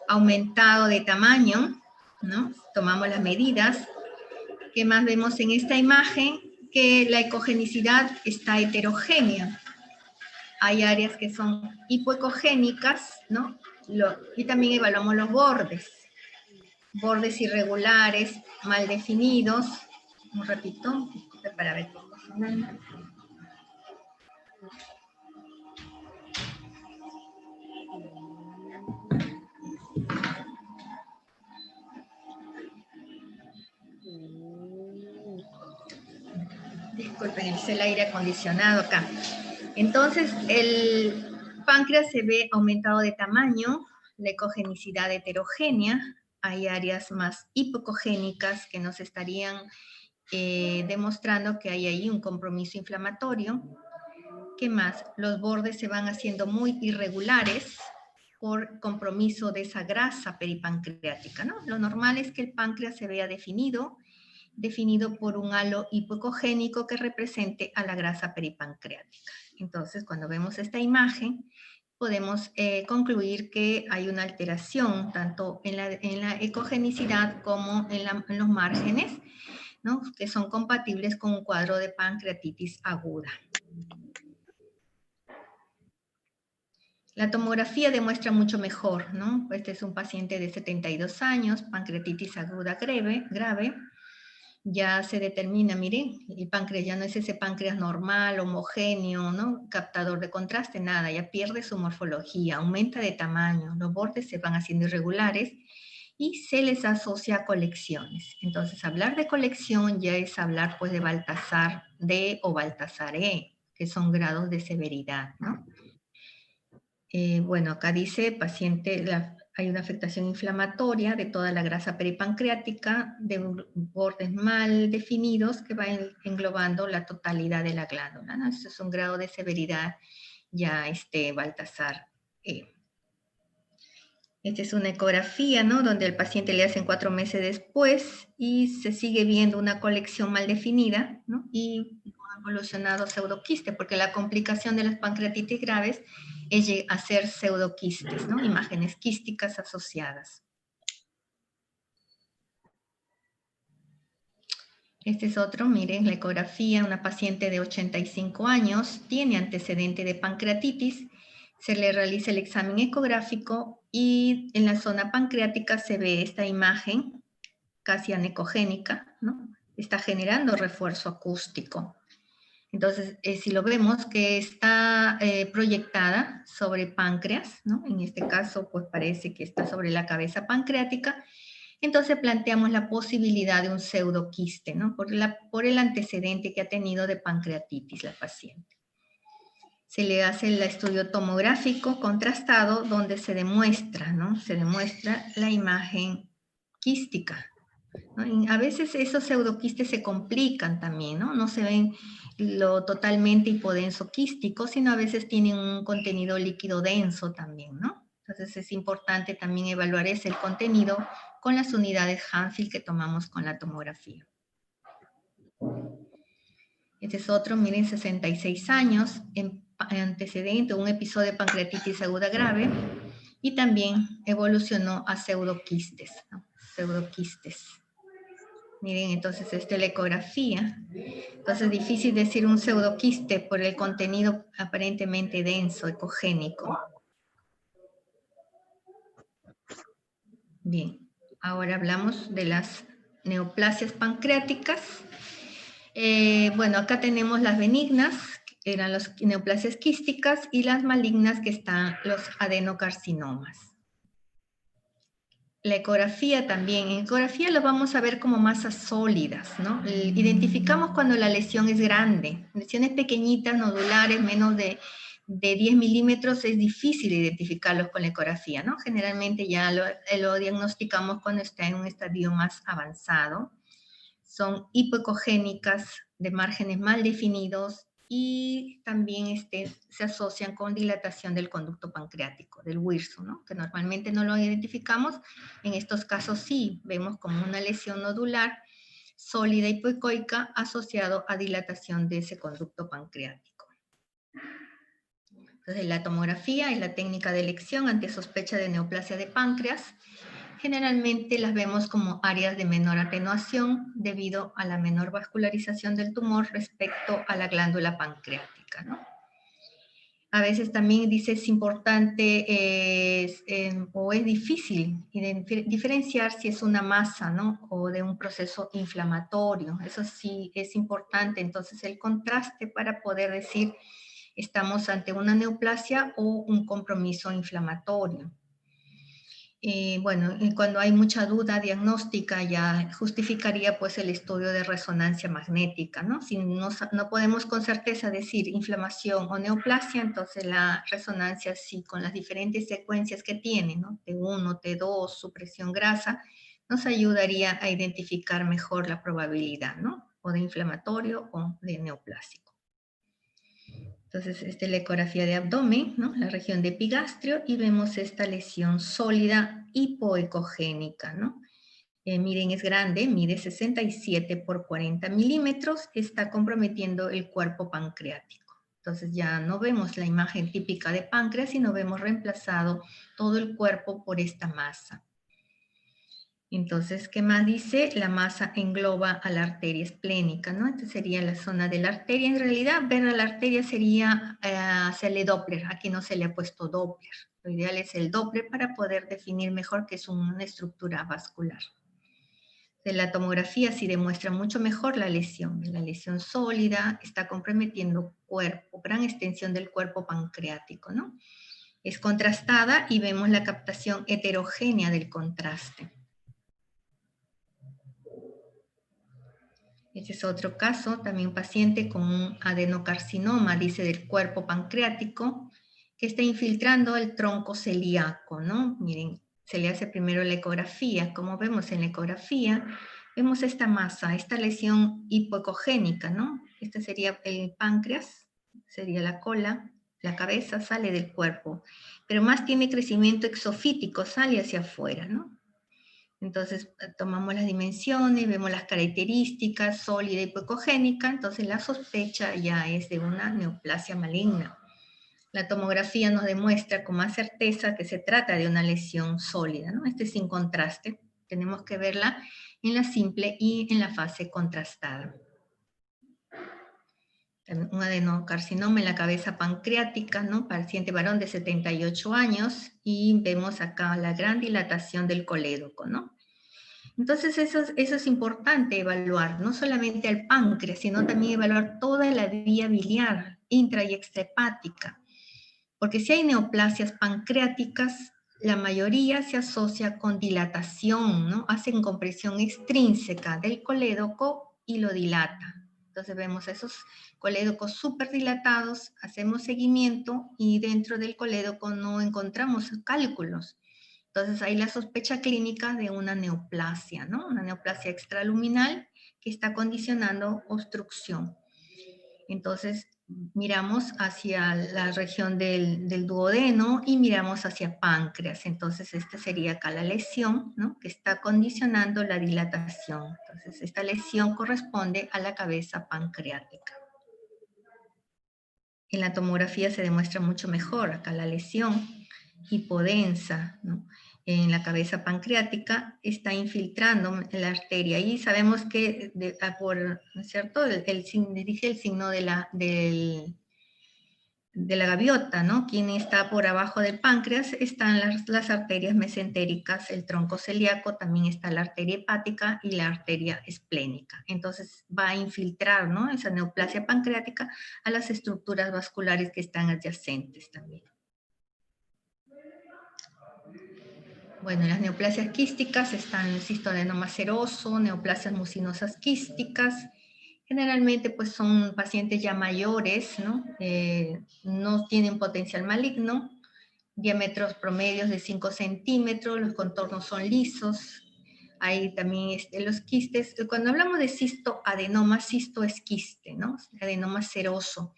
A: aumentado de tamaño, ¿no? Tomamos las medidas. ¿Qué más vemos en esta imagen? Que la ecogenicidad está heterogénea. Hay áreas que son hipoecogénicas, ¿no? Y también evaluamos los bordes. Bordes irregulares, mal definidos. Como repito, para ver qué cosa. Disculpen, es el aire acondicionado acá. Entonces, el páncreas se ve aumentado de tamaño, la ecogenicidad heterogénea, hay áreas más hipocogénicas que nos estarían demostrando que hay ahí un compromiso inflamatorio. ¿Qué más? Los bordes se van haciendo muy irregulares por compromiso de esa grasa peripancreática, ¿no? Lo normal es que el páncreas se vea definido por un halo hipoecogénico que represente a la grasa peripancreática. Entonces, cuando vemos esta imagen, podemos concluir que hay una alteración tanto en la ecogenicidad como en los márgenes, ¿no? Que son compatibles con un cuadro de pancreatitis aguda. La tomografía demuestra mucho mejor, ¿no? Este es un paciente de 72 años, pancreatitis aguda grave. Ya se determina, miren, el páncreas ya no es ese páncreas normal, homogéneo, ¿no? Captador de contraste, nada, ya pierde su morfología, aumenta de tamaño, los bordes se van haciendo irregulares y se les asocia a colecciones. Entonces, hablar de colección ya es hablar, pues, de Baltasar D o Baltasar E, que son grados de severidad, ¿no? Bueno, acá dice paciente, hay una afectación inflamatoria de toda la grasa peripancreática, de bordes mal definidos que va englobando la totalidad de la glándula, ¿no? Este es un grado de severidad ya Baltasar E. Esta es una ecografía, ¿no? Donde al paciente le hacen 4 meses después y se sigue viendo una colección mal definida, ¿no? Y ha evolucionado pseudoquiste, porque la complicación de las pancreatitis graves es hacer pseudoquistes, ¿no? Imágenes quísticas asociadas. Este es otro, miren, la ecografía, una paciente de 85 años, tiene antecedente de pancreatitis, se le realiza el examen ecográfico y en la zona pancreática se ve esta imagen casi anecogénica, ¿no? Está generando refuerzo acústico. Entonces, si lo vemos que está proyectada sobre páncreas, ¿no? En este caso, pues parece que está sobre la cabeza pancreática. Entonces planteamos la posibilidad de un pseudoquiste, ¿no? Por el antecedente que ha tenido de pancreatitis la paciente. Se le hace el estudio tomográfico contrastado donde se demuestra, ¿no? Se demuestra la imagen quística, ¿no? A veces esos pseudoquistes se complican también, ¿no? No se ven lo totalmente hipodenso quístico, sino a veces tienen un contenido líquido denso también, ¿no? Entonces es importante también evaluar ese el contenido con las unidades Hanfield que tomamos con la tomografía. Este es otro, miren, 66 años, antecedente, un episodio de pancreatitis aguda grave, y también evolucionó a pseudoquistes, ¿no? Pseudoquistes. Miren, entonces esta es la ecografía. Entonces es difícil decir un pseudoquiste por el contenido aparentemente denso, ecogénico. Bien, ahora hablamos de las neoplasias pancreáticas. Bueno, acá tenemos las benignas, que eran las neoplasias quísticas, y las malignas, que están los adenocarcinomas. La ecografía también. En ecografía lo vamos a ver como masas sólidas, ¿no? Identificamos cuando la lesión es grande. Lesiones pequeñitas, nodulares, menos de 10 milímetros, es difícil identificarlos con la ecografía, ¿no? Generalmente ya lo diagnosticamos cuando está en un estadio más avanzado. Son hipoecogénicas, de márgenes mal definidos, y también se asocian con dilatación del conducto pancreático, del huirso, ¿no? Que normalmente no lo identificamos. En estos casos sí, vemos como una lesión nodular sólida hipoecoica asociado a dilatación de ese conducto pancreático. Entonces, la tomografía es la técnica de elección ante sospecha de neoplasia de páncreas. Generalmente las vemos como áreas de menor atenuación debido a la menor vascularización del tumor respecto a la glándula pancreática, ¿no? A veces también dice es importante o es difícil diferenciar si es una masa, ¿no? O de un proceso inflamatorio. Eso sí es importante. Entonces el contraste para poder decir estamos ante una neoplasia o un compromiso inflamatorio. Bueno, cuando hay mucha duda diagnóstica ya justificaría pues el estudio de resonancia magnética, ¿no? Si no podemos con certeza decir inflamación o neoplasia, entonces la resonancia sí, con las diferentes secuencias que tiene, ¿no? T1, T2, supresión grasa, nos ayudaría a identificar mejor la probabilidad, ¿no? O de inflamatorio o de neoplásico. Entonces, esta es la ecografía de abdomen, ¿no? La región de epigastrio, y vemos esta lesión sólida hipoecogénica, ¿no? Miren, es grande, mide 67 por 40 milímetros, está comprometiendo el cuerpo pancreático. Entonces ya no vemos la imagen típica de páncreas, sino vemos reemplazado todo el cuerpo por esta masa. Entonces, ¿qué más dice? La masa engloba a la arteria esplénica, ¿no? Esta sería la zona de la arteria. En realidad, ver a la arteria sería hacerle Doppler. Aquí no se le ha puesto Doppler. Lo ideal es el Doppler para poder definir mejor qué es una estructura vascular. De la tomografía sí demuestra mucho mejor la lesión. La lesión sólida está comprometiendo cuerpo, gran extensión del cuerpo pancreático, ¿no? Es contrastada y vemos la captación heterogénea del contraste. Este es otro caso, también un paciente con un adenocarcinoma, dice, del cuerpo pancreático, que está infiltrando el tronco celíaco, ¿no? Miren, se le hace primero la ecografía. Como vemos en la ecografía, vemos esta masa, esta lesión hipoecogénica, ¿no? Este sería el páncreas, sería la cola, la cabeza sale del cuerpo, pero más tiene crecimiento exofítico, sale hacia afuera, ¿no? Entonces tomamos las dimensiones, vemos las características, sólida y hipoecogénica, entonces la sospecha ya es de una neoplasia maligna. La tomografía nos demuestra con más certeza que se trata de una lesión sólida, ¿no? Este es sin contraste, tenemos que verla en la simple y en la fase contrastada. Un adenocarcinoma en la cabeza pancreática, ¿no? Paciente varón de 78 años, y vemos acá la gran dilatación del colédoco, ¿no? Entonces eso es importante evaluar, no solamente al páncreas, sino también evaluar toda la vía biliar, intra y extrahepática. Porque si hay neoplasias pancreáticas, la mayoría se asocia con dilatación, ¿no? Hacen compresión extrínseca del colédoco y lo dilata. Entonces vemos esos colédocos súper dilatados, hacemos seguimiento y dentro del colédoco no encontramos cálculos. Entonces hay la sospecha clínica de una neoplasia, ¿no? Una neoplasia extraluminal que está condicionando obstrucción. Entonces miramos hacia la región del duodeno y miramos hacia páncreas. Entonces esta sería acá la lesión, ¿no? Que está condicionando la dilatación. Entonces esta lesión corresponde a la cabeza pancreática. En la tomografía se demuestra mucho mejor acá la lesión hipodensa, ¿no? En la cabeza pancreática está infiltrando en la arteria y sabemos que ¿no es cierto? Dice el signo de la gaviota, ¿no? Quien está por abajo del páncreas están las arterias mesentéricas, el tronco celíaco, también está la arteria hepática y la arteria esplénica. Entonces va a infiltrar, ¿no? Esa neoplasia pancreática a las estructuras vasculares que están adyacentes también. Bueno, las neoplasias quísticas están el cistoadenoma seroso, neoplasias mucinosas quísticas. Generalmente pues son pacientes ya mayores, ¿no? No tienen potencial maligno, diámetros promedios de 5 centímetros, los contornos son lisos. Hay también los quistes. Cuando hablamos de cistoadenoma, cisto es quiste, ¿no? Adenoma seroso.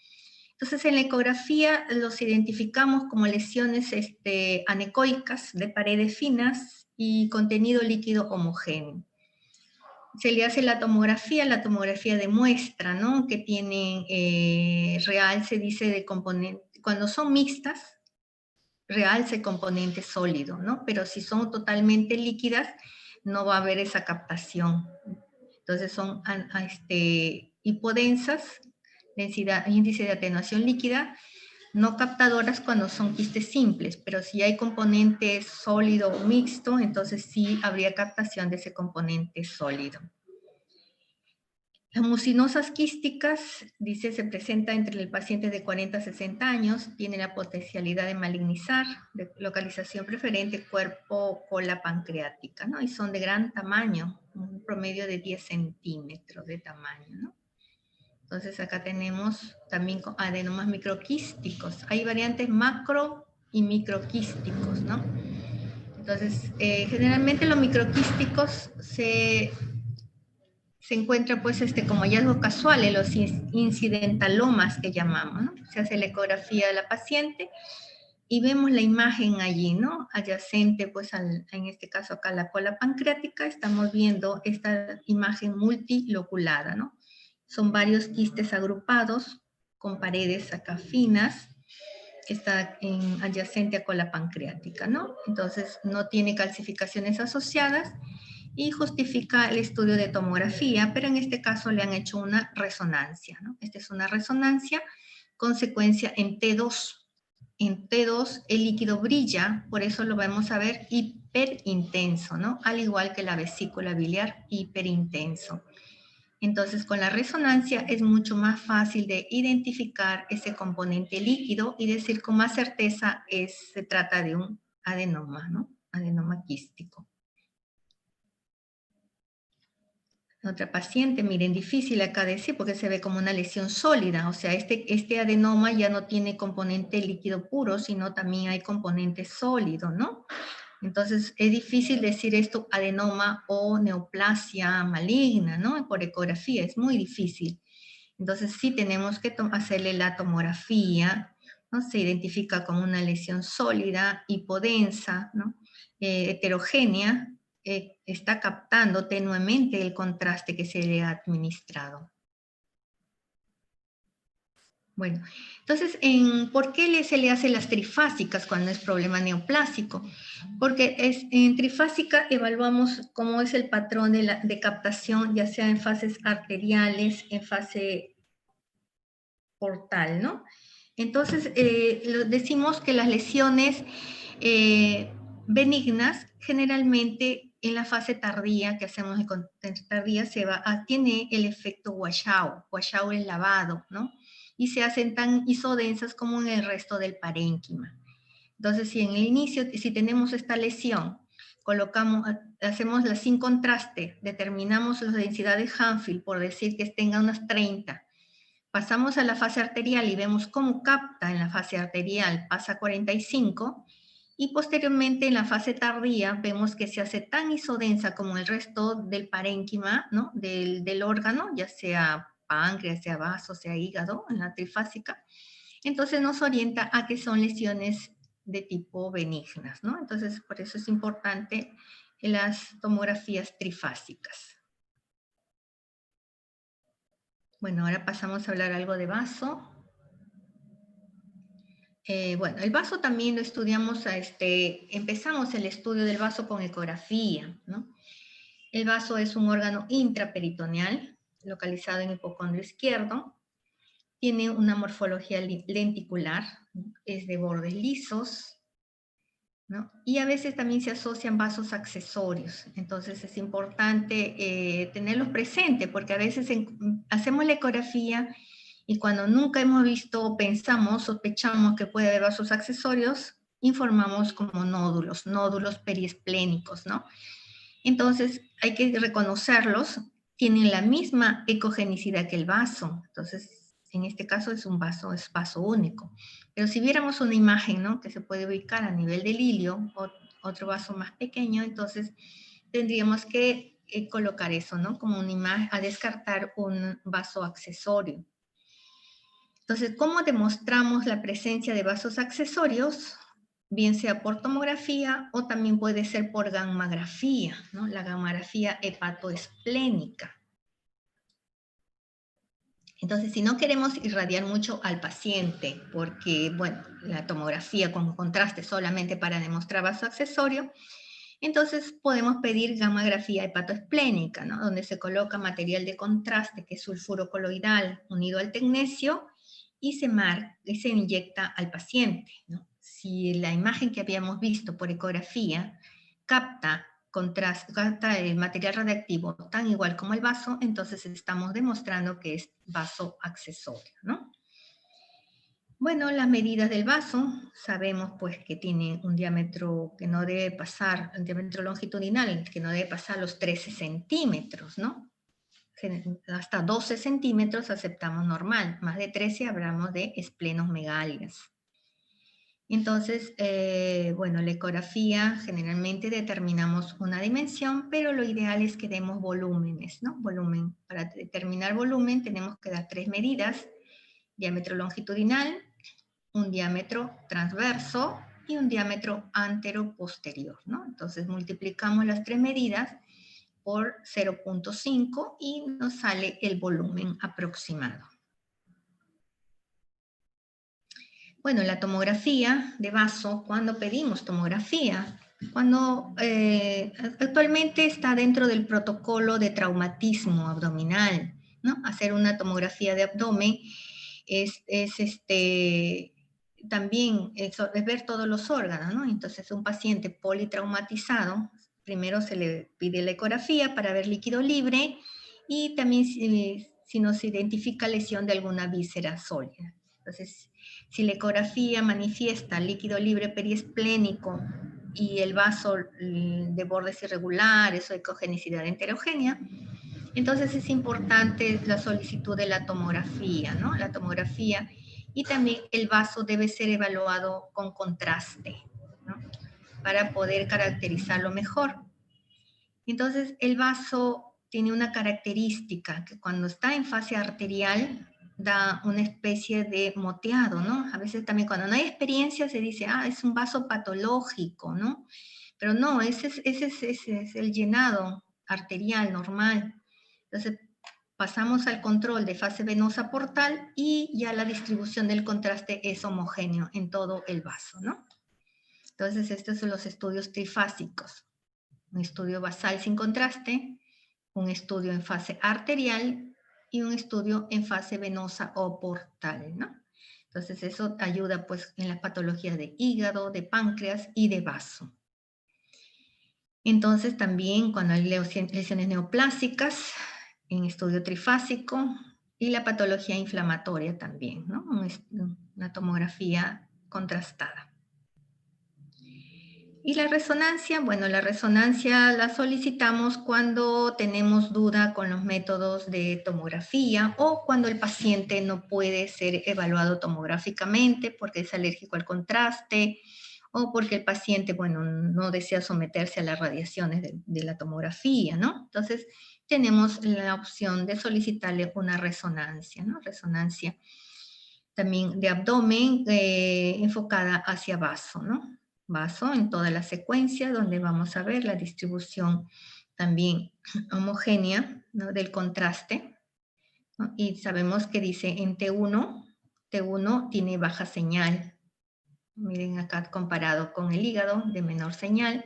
A: Entonces, en la ecografía los identificamos como lesiones anecoicas de paredes finas y contenido líquido homogéneo. Se le hace la tomografía demuestra, ¿no? Que tienen realce, dice, de componente. Cuando son mixtas, realce componente sólido, ¿no? Pero si son totalmente líquidas, no va a haber esa captación. Entonces son hipodensas, índice de atenuación líquida, no captadoras cuando son quistes simples, pero si hay componente sólido o mixto, entonces sí habría captación de ese componente sólido. Las mucinosas quísticas, dice, se presenta entre el paciente de 40 a 60 años, tiene la potencialidad de malignizar, de localización preferente, cuerpo, cola pancreática, ¿no? Y son de gran tamaño, un promedio de 10 centímetros de tamaño, ¿no? Entonces acá tenemos también adenomas microquísticos. Hay variantes macro y microquísticos, ¿no? Entonces, generalmente los microquísticos se encuentra pues como hallazgos casuales, los incidentalomas que llamamos, ¿no? Se hace la ecografía de la paciente y vemos la imagen allí, ¿no? Adyacente pues en este caso acá la cola pancreática, estamos viendo esta imagen multiloculada, ¿no? Son varios quistes agrupados con paredes acá finas, que está adyacente a cola pancreática, ¿no? Entonces no tiene calcificaciones asociadas y justifica el estudio de tomografía, pero en este caso le han hecho una resonancia, ¿no? Esta es una resonancia con secuencia en T2. En T2 el líquido brilla, por eso lo vamos a ver hiperintenso, ¿no? Al igual que la vesícula biliar, hiperintenso. Entonces, con la resonancia es mucho más fácil de identificar ese componente líquido y decir con más certeza se trata de un adenoma, ¿no? Adenoma quístico. Otra paciente, miren, difícil acá decir porque se ve como una lesión sólida, o sea, este adenoma ya no tiene componente líquido puro, sino también hay componente sólido, ¿no? Entonces, es difícil decir esto adenoma o neoplasia maligna, ¿no? Por ecografía, es muy difícil. Entonces, sí tenemos que hacerle la tomografía, ¿no? Se identifica como una lesión sólida, hipodensa, ¿no? Heterogénea, está captando tenuemente el contraste que se le ha administrado. Bueno, entonces, ¿por qué se le hace las trifásicas cuando es problema neoplásico? Porque en trifásica evaluamos cómo es el patrón de captación, ya sea en fases arteriales, en fase portal, ¿no? Entonces, decimos que las lesiones benignas, generalmente en la fase tardía, que hacemos en tardía, tiene el efecto washout. Washout es lavado, ¿no? Y se hacen tan isodensas como en el resto del parénquima. Entonces, si en el inicio, si tenemos esta lesión, hacemos la sin contraste, determinamos la densidad de Hanfield, por decir que tenga unas 30, pasamos a la fase arterial y vemos cómo capta en la fase arterial, pasa a 45, y posteriormente en la fase tardía vemos que se hace tan isodensa como el resto del parénquima, ¿no? del órgano, ya sea páncreas, sea vaso, sea hígado, en la trifásica. Entonces nos orienta a que son lesiones de tipo benignas, ¿no? Entonces por eso es importante las tomografías trifásicas. Bueno, ahora pasamos a hablar algo de vaso. Bueno, el vaso también lo estudiamos, empezamos el estudio del vaso con ecografía, ¿no? El vaso es un órgano intraperitoneal, localizado en el hipocondrio izquierdo, tiene una morfología lenticular, es de bordes lisos, ¿no? Y a veces también se asocian vasos accesorios, entonces es importante tenerlos presentes, porque a veces hacemos la ecografía y cuando nunca hemos visto o pensamos, sospechamos que puede haber vasos accesorios, informamos como nódulos periesplénicos, ¿no? Entonces hay que reconocerlos, tienen la misma ecogenicidad que el vaso, entonces en este caso es vaso único. Pero si viéramos una imagen, ¿no? Que se puede ubicar a nivel del ilio, o otro vaso más pequeño, entonces tendríamos que colocar eso, ¿no? Como una imagen, a descartar un vaso accesorio. Entonces, ¿cómo demostramos la presencia de vasos accesorios? Bien sea por tomografía o también puede ser por gammagrafía, ¿no? La gammagrafía hepatoesplénica. Entonces, si no queremos irradiar mucho al paciente, porque, bueno, la tomografía con contraste solamente para demostrar vaso accesorio, entonces podemos pedir gammagrafía hepatoesplénica, ¿no? Donde se coloca material de contraste, que es sulfuro coloidal unido al tecnecio, y se inyecta al paciente, ¿no? Si la imagen que habíamos visto por ecografía capta el material radiactivo tan igual como el vaso, entonces estamos demostrando que es vaso accesorio, ¿no? Bueno, las medidas del vaso, sabemos pues que tiene un diámetro que no debe pasar, un diámetro longitudinal que no debe pasar los 13 centímetros, ¿no? Hasta 12 centímetros aceptamos normal, más de 13 hablamos de esplenomegalia. Entonces, bueno, la ecografía generalmente determinamos una dimensión, pero lo ideal es que demos volúmenes, ¿no? Volumen. Para determinar volumen tenemos que dar 3 medidas: diámetro longitudinal, un diámetro transverso y un diámetro antero-posterior, ¿no? Entonces multiplicamos las 3 medidas por 0.5 y nos sale el volumen aproximado. Bueno, la tomografía de vaso, ¿cuándo pedimos tomografía? Cuando actualmente está dentro del protocolo de traumatismo abdominal, ¿no? Hacer una tomografía de abdomen también es ver todos los órganos, ¿no? Entonces, un paciente politraumatizado, primero se le pide la ecografía para ver líquido libre y también si nos identifica lesión de alguna víscera sólida. Entonces, si la ecografía manifiesta líquido libre periesplénico y el vaso de bordes irregulares o ecogenicidad heterogénea, entonces es importante la solicitud de la tomografía, ¿no? La tomografía, y también el vaso debe ser evaluado con contraste, ¿no? para poder caracterizarlo mejor. Entonces, el vaso tiene una característica que cuando está en fase arterial da una especie de moteado, ¿no? A veces también cuando no hay experiencia se dice, es un vaso patológico, ¿no? Pero no, ese es el llenado arterial normal. Entonces, pasamos al control de fase venosa portal y ya la distribución del contraste es homogéneo en todo el vaso, ¿no? Entonces, estos son los estudios trifásicos. Un estudio basal sin contraste, un estudio en fase arterial y un estudio en fase venosa o portal, ¿no? Entonces, eso ayuda pues en las patologías de hígado, de páncreas y de vaso. Entonces, también cuando hay lesiones neoplásicas, en estudio trifásico, y la patología inflamatoria también, ¿no? Una tomografía contrastada. Y la resonancia, bueno, la resonancia la solicitamos cuando tenemos duda con los métodos de tomografía o cuando el paciente no puede ser evaluado tomográficamente porque es alérgico al contraste o porque el paciente, bueno, no desea someterse a las radiaciones de la tomografía, ¿no? Entonces, tenemos la opción de solicitarle una resonancia, ¿no? Resonancia también de abdomen enfocada hacia vaso, ¿no? Vaso en toda la secuencia donde vamos a ver la distribución también homogénea, ¿no? Del contraste, ¿no? Y sabemos que dice en T1 tiene baja señal. Miren acá comparado con el hígado de menor señal.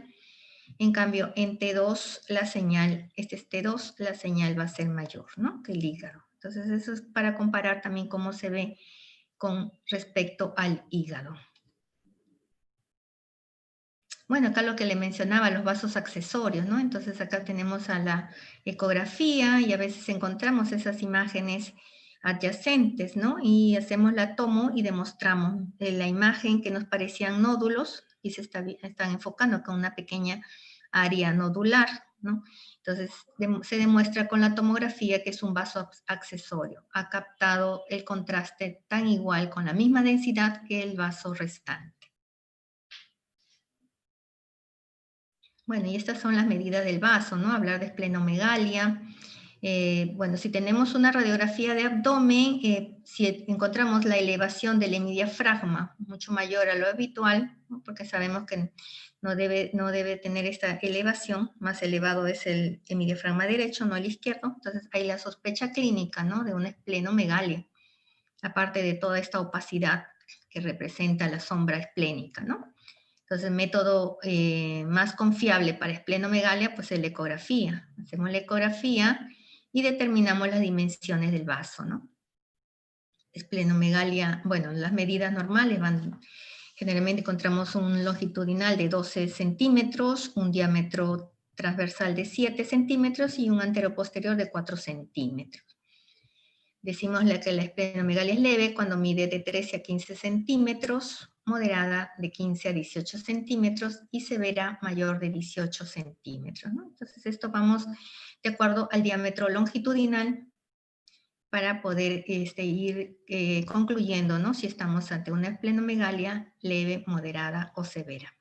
A: En cambio, en T2 la señal, este es T2, la señal va a ser mayor, ¿no? Que el hígado. Entonces eso es para comparar también cómo se ve con respecto al hígado. Bueno, acá lo que le mencionaba, los vasos accesorios, ¿no? Entonces acá tenemos a la ecografía y a veces encontramos esas imágenes adyacentes, ¿no? Y hacemos la tomo y demostramos la imagen que nos parecían nódulos y se están enfocando con una pequeña área nodular, ¿no? Entonces se demuestra con la tomografía que es un vaso accesorio. Ha captado el contraste tan igual con la misma densidad que el vaso restante. Bueno, y estas son las medidas del vaso, ¿no? Hablar de esplenomegalia. Bueno, si tenemos una radiografía de abdomen, si encontramos la elevación del hemidiafragma mucho mayor a lo habitual, ¿no? Porque sabemos que no debe tener esta elevación, más elevado es el hemidiafragma derecho, no el izquierdo, entonces hay la sospecha clínica, ¿no? De una esplenomegalia, aparte de toda esta opacidad que representa la sombra esplénica, ¿no? Entonces, el método más confiable para esplenomegalia, pues es la ecografía. Hacemos la ecografía y determinamos las dimensiones del vaso, ¿no? Esplenomegalia, bueno, las medidas normales generalmente encontramos un longitudinal de 12 centímetros, un diámetro transversal de 7 centímetros y un anteroposterior de 4 centímetros. Decimos que la esplenomegalia es leve cuando mide de 13 a 15 centímetros, moderada de 15 a 18 centímetros y severa mayor de 18 centímetros, ¿no? Entonces esto vamos de acuerdo al diámetro longitudinal para poder ir concluyendo, ¿no? Si estamos ante una esplenomegalia leve, moderada o severa.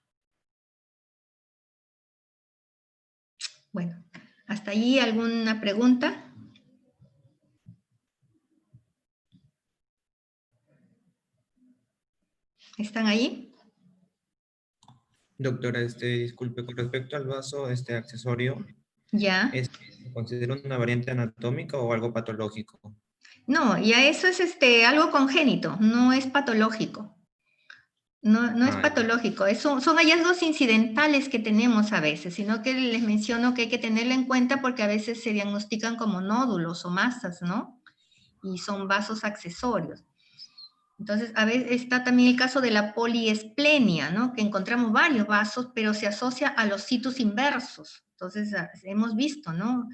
A: Bueno, ¿hasta allí alguna pregunta? ¿Están ahí?
C: Doctora, disculpe, con respecto al vaso accesorio,
A: Ya.
C: ¿se considera una variante anatómica o algo patológico?
A: No, ya eso es algo congénito, no es patológico. No es patológico, son hallazgos incidentales que tenemos a veces, sino que les menciono que hay que tenerlo en cuenta porque a veces se diagnostican como nódulos o masas, ¿no? Y son vasos accesorios. Entonces, a veces está también el caso de la poliesplenia, ¿no? Que encontramos varios vasos, pero se asocia a los situs inversos. Entonces, hemos visto, ¿no?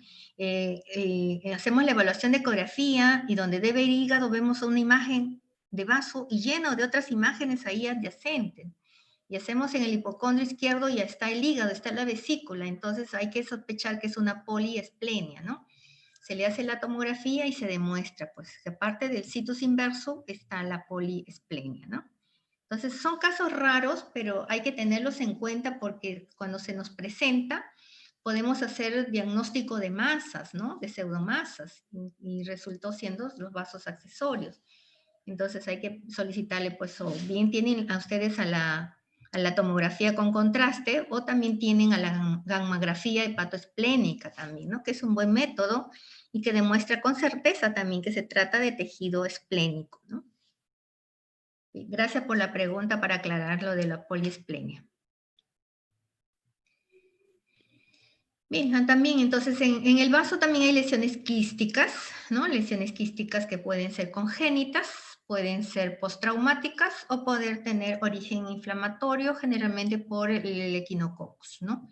A: Hacemos la evaluación de ecografía y donde debe ir hígado vemos una imagen de vaso y lleno de otras imágenes ahí adyacentes. Y hacemos en el hipocondrio izquierdo y ya está el hígado, está la vesícula. Entonces, hay que sospechar que es una poliesplenia, ¿no? Se le hace la tomografía y se demuestra, pues, que aparte del situs inverso está la poliesplenia, ¿no? Entonces, son casos raros, pero hay que tenerlos en cuenta porque cuando se nos presenta, podemos hacer diagnóstico de masas, ¿no? De pseudomasas, y resultó siendo los vasos accesorios. Entonces hay que solicitarle, pues, o bien tienen a ustedes a la tomografía con contraste, o también tienen a la gammagrafía hepatoesplénica también, ¿no? Que es un buen método y que demuestra con certeza también que se trata de tejido esplénico, ¿no? Gracias por la pregunta para aclarar lo de la poliesplenia. Bien, también entonces en el vaso también hay lesiones quísticas, ¿no? Lesiones quísticas que pueden ser congénitas, pueden ser postraumáticas o poder tener origen inflamatorio, generalmente por el equinococcus, ¿no?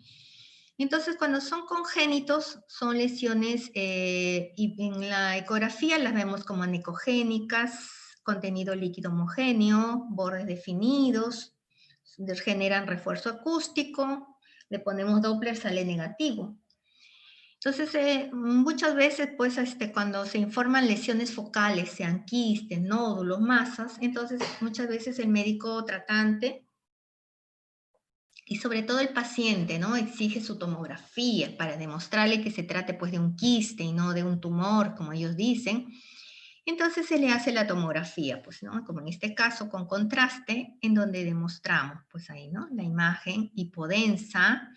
A: Entonces, cuando son congénitos, son lesiones, y en la ecografía las vemos como anicogénicas, contenido líquido homogéneo, bordes definidos, generan refuerzo acústico, le ponemos Doppler, sale negativo. Entonces, muchas veces, pues, cuando se informan lesiones focales, sean quistes, nódulos, masas, entonces muchas veces el médico tratante y sobre todo el paciente, ¿no? Exige su tomografía para demostrarle que se trate, pues, de un quiste y no de un tumor, como ellos dicen. Entonces se le hace la tomografía, pues, ¿no? Como en este caso con contraste, en donde demostramos, pues ahí, ¿no? La imagen hipodensa,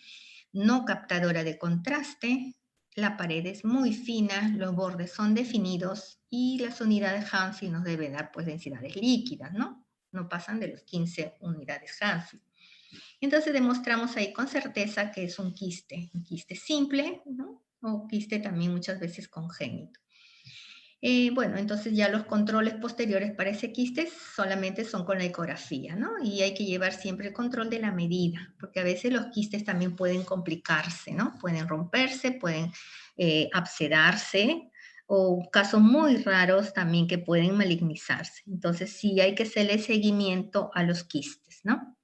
A: no captadora de contraste, la pared es muy fina, los bordes son definidos y las unidades Hanfi nos deben dar, pues, densidades líquidas, ¿no? No pasan de los 15 unidades Hanfi. Entonces demostramos ahí con certeza que es un quiste simple, ¿no? O quiste también muchas veces congénito. Bueno, entonces ya los controles posteriores para ese quiste solamente son con la ecografía, ¿no? Y hay que llevar siempre el control de la medida, porque a veces los quistes también pueden complicarse, ¿no? Pueden romperse, pueden abscedarse, o casos muy raros también que pueden malignizarse. Entonces sí hay que hacerle seguimiento a los quistes, ¿no?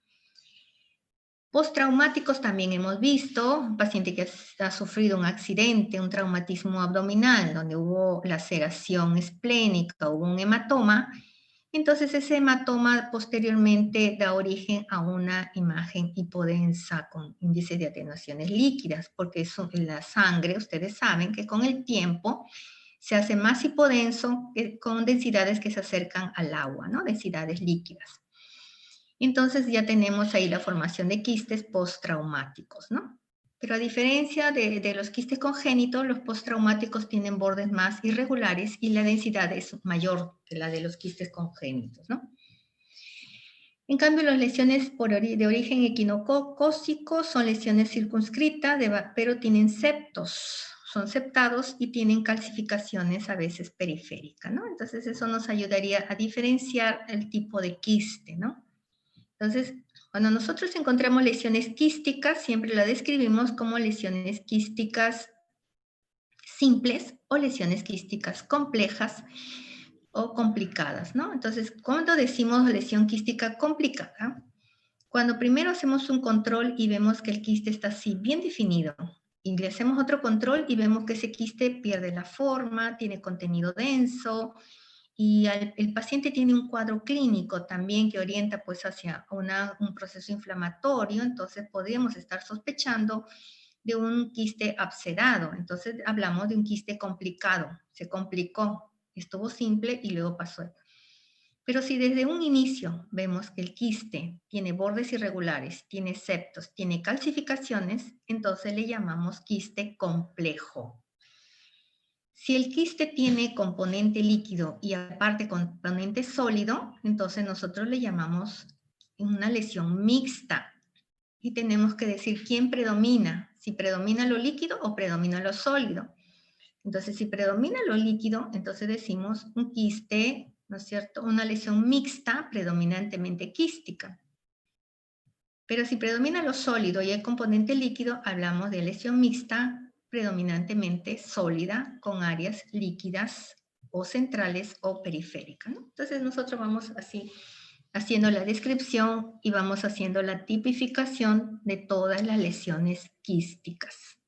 A: Postraumáticos también hemos visto, un paciente que ha sufrido un accidente, un traumatismo abdominal, donde hubo laceración esplénica, hubo un hematoma, entonces ese hematoma posteriormente da origen a una imagen hipodensa con índices de atenuaciones líquidas, porque eso, la sangre, ustedes saben que con el tiempo se hace más hipodenso con densidades que se acercan al agua, ¿no? Densidades líquidas. Entonces ya tenemos ahí la formación de quistes postraumáticos, ¿no? Pero a diferencia de los quistes congénitos, los postraumáticos tienen bordes más irregulares y la densidad es mayor que la de los quistes congénitos, ¿no? En cambio, las lesiones de origen equinocócico son lesiones circunscritas, pero tienen septos, son septados y tienen calcificaciones a veces periféricas, ¿no? Entonces eso nos ayudaría a diferenciar el tipo de quiste, ¿no? Entonces, cuando nosotros encontramos lesiones quísticas, siempre la describimos como lesiones quísticas simples o lesiones quísticas complejas o complicadas, ¿no? Entonces, cuando decimos lesión quística complicada, cuando primero hacemos un control y vemos que el quiste está así bien definido, y le hacemos otro control y vemos que ese quiste pierde la forma, tiene contenido denso, y el paciente tiene un cuadro clínico también que orienta, pues, hacia un proceso inflamatorio, entonces podríamos estar sospechando de un quiste abscedado. Entonces hablamos de un quiste complicado, se complicó, estuvo simple y luego pasó. Pero si desde un inicio vemos que el quiste tiene bordes irregulares, tiene septos, tiene calcificaciones, entonces le llamamos quiste complejo. Si el quiste tiene componente líquido y aparte componente sólido, entonces nosotros le llamamos una lesión mixta. Y tenemos que decir quién predomina, si predomina lo líquido o predomina lo sólido. Entonces, si predomina lo líquido, entonces decimos un quiste, ¿no es cierto? Una lesión mixta, predominantemente quística. Pero si predomina lo sólido y el componente líquido, hablamos de lesión mixta, predominantemente sólida, con áreas líquidas o centrales o periféricas, ¿no? Entonces nosotros vamos así haciendo la descripción y vamos haciendo la tipificación de todas las lesiones quísticas.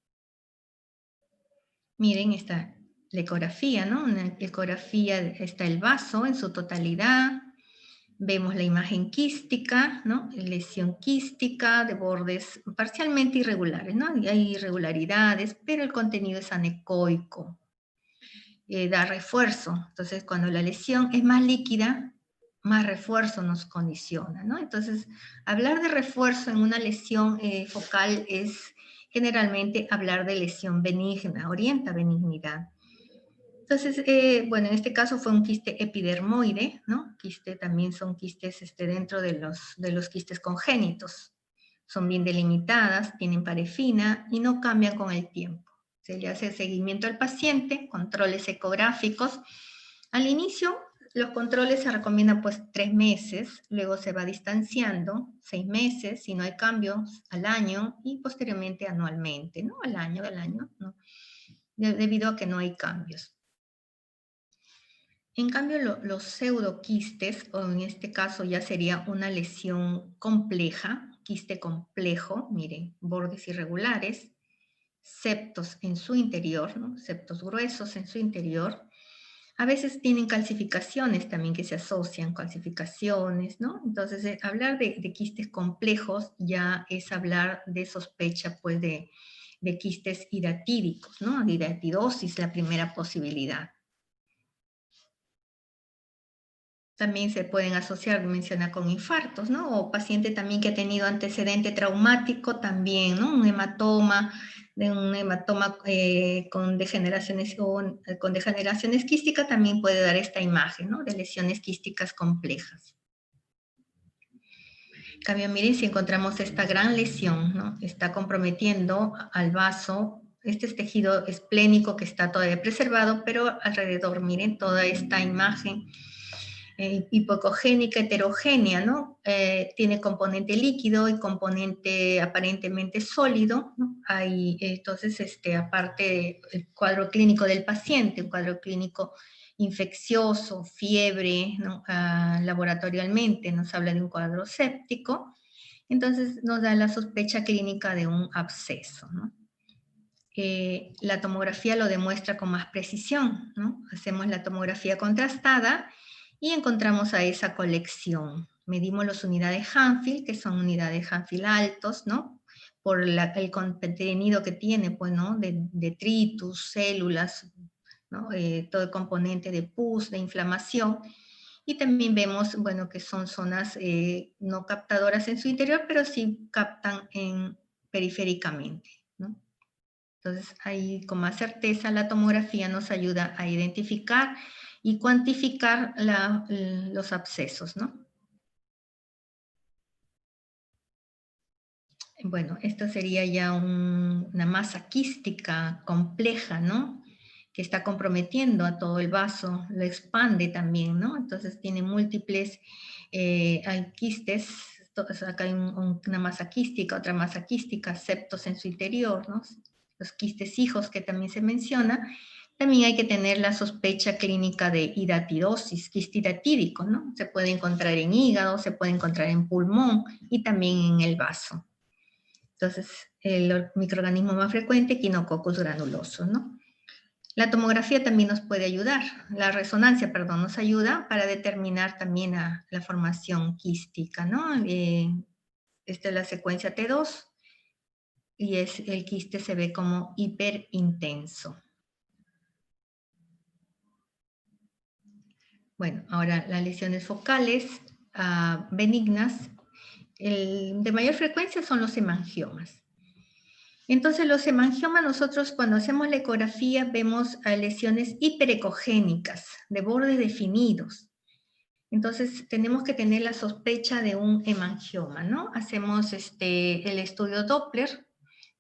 A: Miren esta la ecografía, ¿no? En la ecografía está el vaso en su totalidad, Vemos la imagen quística, ¿no? Lesión quística de bordes parcialmente irregulares, ¿no? Y hay irregularidades, pero el contenido es anecoico. Da refuerzo. Entonces, cuando la lesión es más líquida, más refuerzo nos condiciona, ¿no? Entonces, hablar de refuerzo en una lesión focal es generalmente hablar de lesión benigna, orienta benignidad. Entonces, bueno, en este caso fue un quiste epidermoide, ¿no? Quiste también son quistes dentro de los quistes congénitos. Son bien delimitadas, tienen pared fina y no cambian con el tiempo. Se le hace seguimiento al paciente, controles ecográficos. Al inicio, los controles se recomiendan pues 3 meses, luego se va distanciando, 6 meses, si no hay cambios, al año, y posteriormente anualmente, ¿no? Al año, ¿no? Debido a que no hay cambios. En cambio, los pseudoquistes, o en este caso ya sería una lesión compleja, quiste complejo, miren, bordes irregulares, septos en su interior, ¿no? Septos gruesos en su interior. A veces tienen calcificaciones también que se asocian, calcificaciones, ¿no? Entonces, hablar de quistes complejos ya es hablar de sospecha, pues, de quistes hidatídicos, ¿no? Hidatidosis, la primera posibilidad. También se pueden asociar, menciona, con infartos, ¿no? O paciente también que ha tenido antecedente traumático también, ¿no? Un hematoma con degeneraciones o con degeneraciones quísticas también puede dar esta imagen, ¿no? De lesiones quísticas complejas. En cambio, miren, si encontramos esta gran lesión, ¿no? Está comprometiendo al vaso. Este es tejido esplénico que está todavía preservado, pero alrededor, miren, toda esta imagen hipocogénica heterogénea, ¿no? Tiene componente líquido y componente aparentemente sólido, ¿no? Hay, entonces, aparte del cuadro clínico del paciente, un cuadro clínico infeccioso, fiebre, ¿no? Laboratorialmente nos habla de un cuadro séptico, entonces nos da la sospecha clínica de un absceso, ¿no? La tomografía lo demuestra con más precisión, ¿no? Hacemos la tomografía contrastada y encontramos a esa colección. Medimos las unidades Hanfield, que son unidades Hanfield altos, ¿no? Por el contenido que tiene, pues, ¿no? De detritus, células, ¿no? Todo el componente de pus, de inflamación. Y también vemos, bueno, que son zonas no captadoras en su interior, pero sí captan periféricamente, ¿no? Entonces, ahí con más certeza la tomografía nos ayuda a identificar y cuantificar los abscesos, ¿no? Bueno, esto sería ya una masa quística compleja, ¿no? Que está comprometiendo a todo el vaso, lo expande también, ¿no? Entonces tiene múltiples, hay quistes, acá hay una masa quística, otra masa quística, septos en su interior, ¿no? Los quistes hijos que también se menciona. También hay que tener la sospecha clínica de hidatidosis, quiste hidatídico, ¿no? Se puede encontrar en hígado, se puede encontrar en pulmón y también en el vaso. Entonces, el microorganismo más frecuente, Echinococcus granuloso, ¿no? La tomografía también nos puede ayudar, la resonancia, perdón, nos ayuda para determinar también la formación quística, ¿no? Esta es la secuencia T2 y el quiste se ve como hiperintenso. Bueno, ahora las lesiones focales benignas, de mayor frecuencia son los hemangiomas. Entonces, los hemangiomas, nosotros cuando hacemos la ecografía vemos lesiones hiperecogénicas, de bordes definidos. Entonces, tenemos que tener la sospecha de un hemangioma, ¿no? Hacemos el estudio Doppler,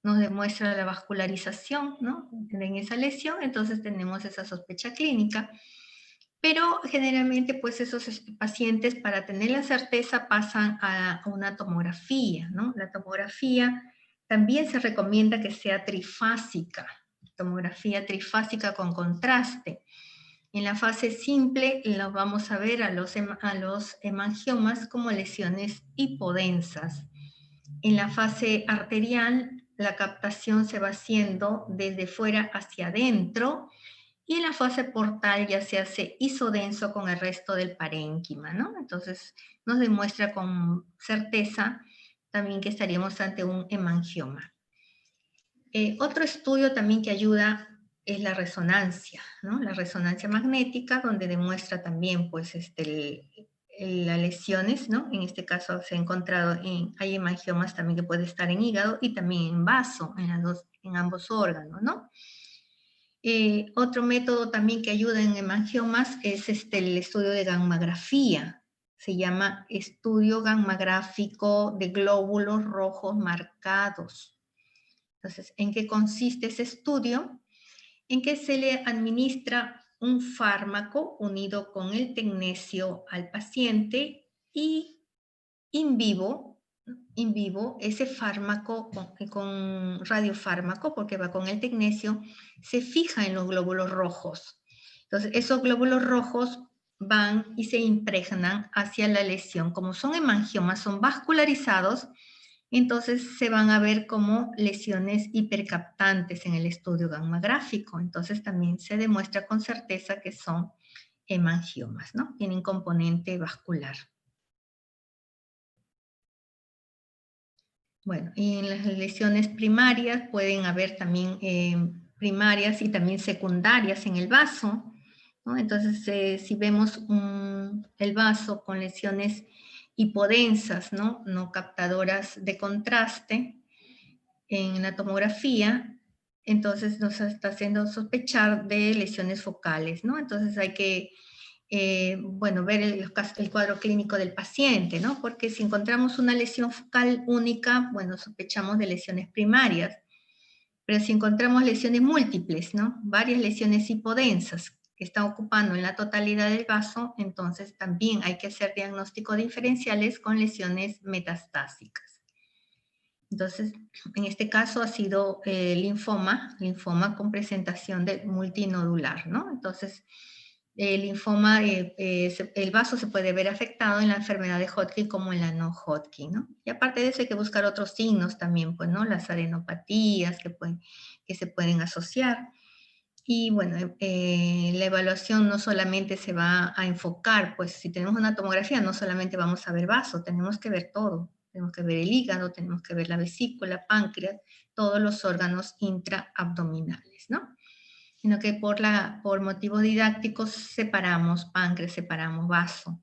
A: nos demuestra la vascularización, ¿no? En esa lesión, entonces tenemos esa sospecha clínica. Pero generalmente, pues, esos pacientes, para tener la certeza, pasan a una tomografía, ¿no? La tomografía también se recomienda que sea trifásica, tomografía trifásica con contraste. En la fase simple los vamos a ver a los hemangiomas como lesiones hipodensas. En la fase arterial, la captación se va haciendo desde fuera hacia adentro Y en la fase portal ya se hace isodenso con el resto del parénquima, ¿no? Entonces nos demuestra con certeza también que estaríamos ante un hemangioma. Otro estudio también que ayuda es la resonancia, ¿no? La resonancia magnética, donde demuestra también, pues, las lesiones, ¿no? En este caso se ha encontrado, hay hemangiomas también que puede estar en hígado y también en vaso, en ambos órganos, ¿no? Otro método también que ayuda en hemangiomas es el estudio de gammagrafía. Se llama estudio gammagráfico de glóbulos rojos marcados. Entonces, ¿en qué consiste ese estudio? En que se le administra un fármaco unido con el tecnecio al paciente y in vivo ese fármaco con radiofármaco, porque va con el tecnecio, se fija en los glóbulos rojos. Entonces, esos glóbulos rojos van y se impregnan hacia la lesión. Como son hemangiomas, son vascularizados, entonces se van a ver como lesiones hipercaptantes en el estudio gammagráfico. Entonces también se demuestra con certeza que son hemangiomas, ¿no? Tienen componente vascular. Bueno, y en las lesiones primarias pueden haber también primarias y también secundarias en el vaso, ¿no? Entonces, si vemos el vaso con lesiones hipodensas, ¿no? No captadoras de contraste en la tomografía, entonces nos está haciendo sospechar de lesiones focales, ¿no? Entonces hay que bueno, ver el cuadro clínico del paciente, ¿no? Porque si encontramos una lesión focal única, bueno, sospechamos de lesiones primarias. Pero si encontramos lesiones múltiples, ¿no? Varias lesiones hipodensas que están ocupando en la totalidad del vaso, entonces también hay que hacer diagnósticos diferenciales con lesiones metastásicas. Entonces, en este caso ha sido linfoma con presentación de multinodular, ¿no? Entonces, el linfoma, el vaso se puede ver afectado en la enfermedad de Hodgkin como en la no Hodgkin, ¿no? Y aparte de eso hay que buscar otros signos también, pues, ¿no? Las adenopatías que se pueden asociar. Y bueno, la evaluación no solamente se va a enfocar, pues si tenemos una tomografía no solamente vamos a ver vaso, tenemos que ver todo. Tenemos que ver el hígado, tenemos que ver la vesícula, páncreas, todos los órganos intraabdominales, ¿no? Sino que por motivos didácticos separamos páncreas, separamos vaso.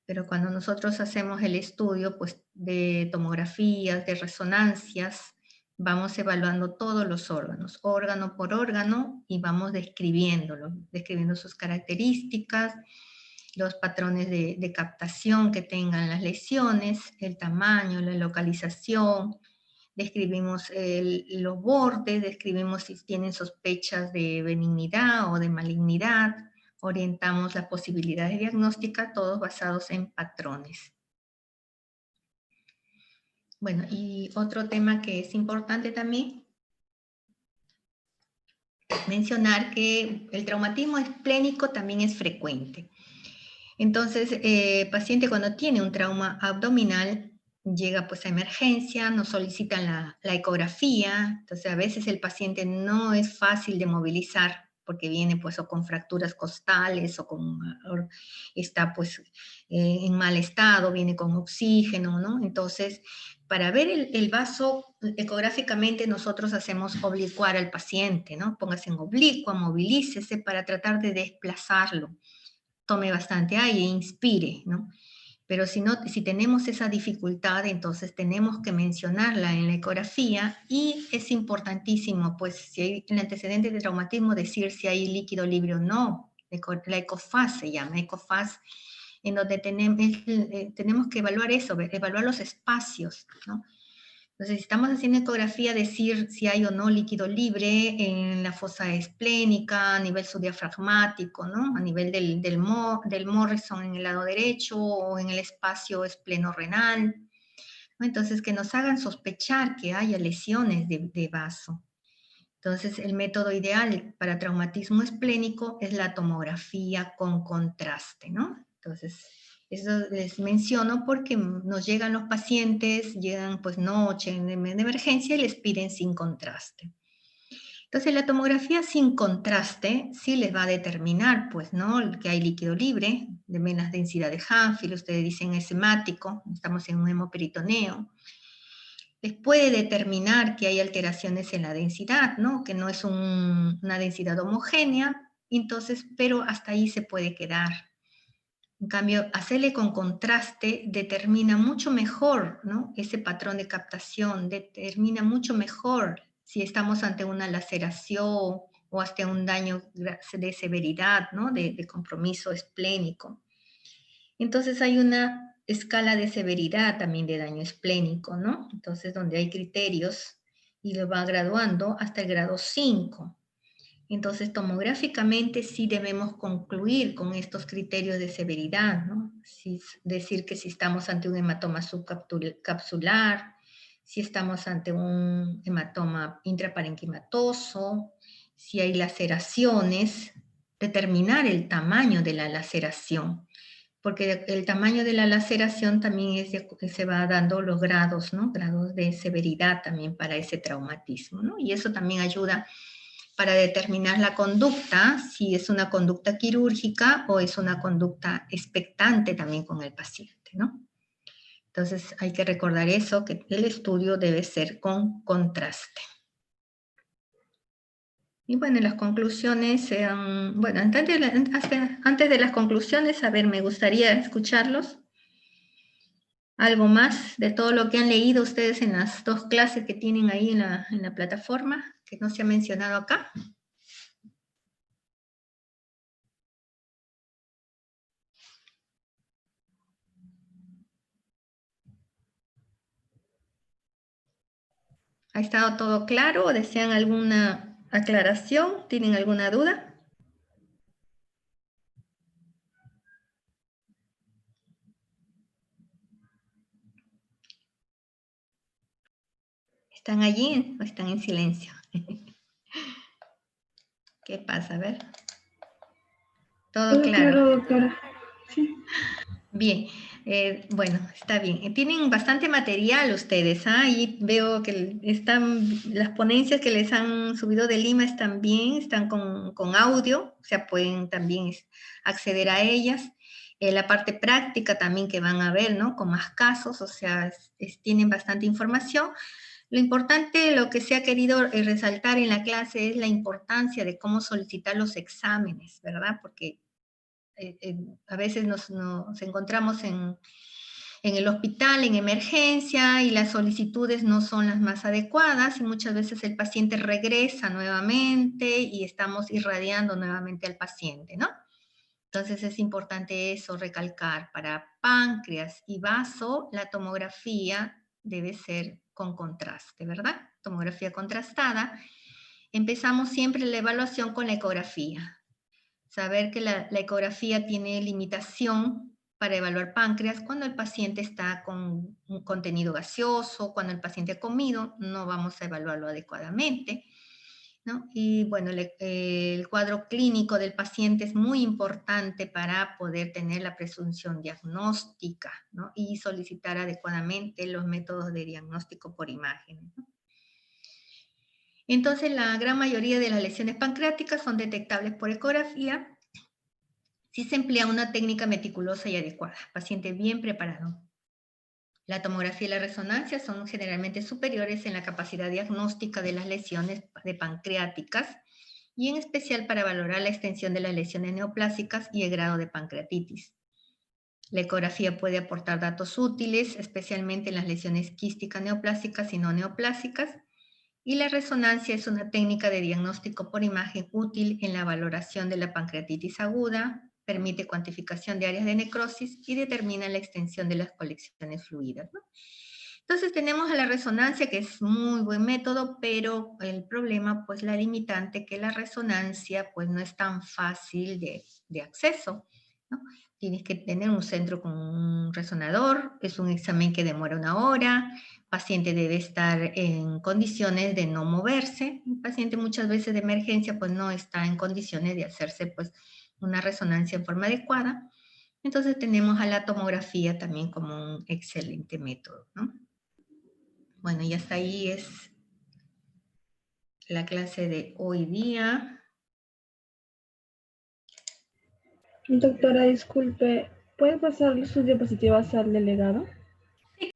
A: Pero cuando nosotros hacemos el estudio pues, de tomografías, de resonancias, vamos evaluando todos los órganos, órgano por órgano, y vamos describiéndolo, describiendo sus características, los patrones de captación que tengan las lesiones, el tamaño, la localización, describimos los bordes, describimos si tienen sospechas de benignidad o de malignidad, orientamos las posibilidades diagnósticas, todos basados en patrones. Bueno, y otro tema que es importante también mencionar que el traumatismo esplénico también es frecuente. Entonces, el paciente cuando tiene un trauma abdominal llega pues a emergencia, nos solicitan la ecografía, entonces a veces el paciente no es fácil de movilizar porque viene pues o con fracturas costales o está pues en mal estado, viene con oxígeno, ¿no? Entonces, para ver el vaso ecográficamente nosotros hacemos oblicuar al paciente, ¿no? Póngase en oblicua, movilícese para tratar de desplazarlo. Tome bastante aire, inspire, ¿no? Pero si tenemos esa dificultad, entonces tenemos que mencionarla en la ecografía y es importantísimo, pues, si hay el antecedente de traumatismo, decir si hay líquido libre o no. La ecofaz se llama, ecofaz, en donde tenemos que evaluar eso, evaluar los espacios, ¿no? Entonces, si estamos haciendo ecografía, decir si hay o no líquido libre en la fosa esplénica, a nivel subdiafragmático, ¿no? A nivel del Morrison en el lado derecho o en el espacio esplenorenal, ¿no? Entonces, que nos hagan sospechar que haya lesiones de vaso. Entonces, el método ideal para traumatismo esplénico es la tomografía con contraste, ¿no? Entonces, eso les menciono porque nos llegan los pacientes, llegan pues noche de emergencia y les piden sin contraste. Entonces, la tomografía sin contraste sí les va a determinar, pues, ¿no? Que hay líquido libre, de menos densidad de Hanfield, ustedes dicen es hemático, estamos en un hemoperitoneo. Les puede determinar que hay alteraciones en la densidad, ¿no? Que no es una densidad homogénea, entonces, pero hasta ahí se puede quedar. En cambio, hacerle con contraste determina mucho mejor, ¿no? Ese patrón de captación, determina mucho mejor si estamos ante una laceración o hasta un daño de severidad, ¿no? De compromiso esplénico. Entonces hay una escala de severidad también de daño esplénico, ¿no? Entonces donde hay criterios y lo va graduando hasta el grado 5. Entonces, tomográficamente sí debemos concluir con estos criterios de severidad, ¿no? Decir que si estamos ante un hematoma subcapsular, si estamos ante un hematoma intraparenquimatoso, si hay laceraciones, determinar el tamaño de la laceración, porque el tamaño de la laceración también se va dando los grados, ¿no? Grados de severidad también para ese traumatismo, ¿no? Y eso también ayuda para determinar la conducta, si es una conducta quirúrgica o es una conducta expectante también con el paciente, ¿no? Entonces hay que recordar eso, que el estudio debe ser con contraste. Y bueno, las conclusiones, bueno, antes de las conclusiones, a ver, me gustaría escucharlos. Algo más de todo lo que han leído ustedes en las 2 clases que tienen ahí en la plataforma, que no se ha mencionado acá. ¿Ha estado todo claro o desean alguna aclaración? ¿Tienen alguna duda? ¿Están allí o están en silencio? ¿Qué pasa? A ver. Todo claro,
D: doctora. Sí.
A: Bien, bueno, está bien. Tienen bastante material ustedes, ¿ah? Y veo que las ponencias que les han subido de Lima están bien, están con audio, o sea, pueden también acceder a ellas. La parte práctica también que van a ver, ¿no? Con más casos, o sea, tienen bastante información. Lo importante, lo que se ha querido resaltar en la clase es la importancia de cómo solicitar los exámenes, ¿verdad? Porque a veces nos encontramos en el hospital, en emergencia, y las solicitudes no son las más adecuadas, y muchas veces el paciente regresa nuevamente y estamos irradiando nuevamente al paciente, ¿no? Entonces es importante eso, recalcar. Para páncreas y vaso, la tomografía debe ser con contraste, ¿verdad? Tomografía contrastada. Empezamos siempre la evaluación con la ecografía. Saber que la ecografía tiene limitación para evaluar páncreas cuando el paciente está con un contenido gaseoso, cuando el paciente ha comido, no vamos a evaluarlo adecuadamente, ¿no? Y bueno, el cuadro clínico del paciente es muy importante para poder tener la presunción diagnóstica, ¿no? Y solicitar adecuadamente los métodos de diagnóstico por imágenes, ¿no? Entonces, la gran mayoría de las lesiones pancreáticas son detectables por ecografía si se emplea una técnica meticulosa y adecuada, paciente bien preparado. La tomografía y la resonancia son generalmente superiores en la capacidad diagnóstica de las lesiones pancreáticas y en especial para valorar la extensión de las lesiones neoplásicas y el grado de pancreatitis. La ecografía puede aportar datos útiles, especialmente en las lesiones quísticas neoplásicas y no neoplásicas, y la resonancia es una técnica de diagnóstico por imagen útil en la valoración de la pancreatitis aguda, permite cuantificación de áreas de necrosis y determina la extensión de las colecciones fluidas, ¿no? Entonces tenemos a la resonancia, que es muy buen método, pero el problema, pues la limitante, que la resonancia pues no es tan fácil de acceso, ¿no? Tienes que tener un centro con un resonador, es un examen que demora 1 hora, el paciente debe estar en condiciones de no moverse, el paciente muchas veces de emergencia pues no está en condiciones de hacerse pues una resonancia en forma adecuada. Entonces tenemos a la tomografía también como un excelente método, ¿no? Bueno, y hasta ahí es la clase de hoy día.
D: Doctora, disculpe, ¿puede pasar sus diapositivas al delegado?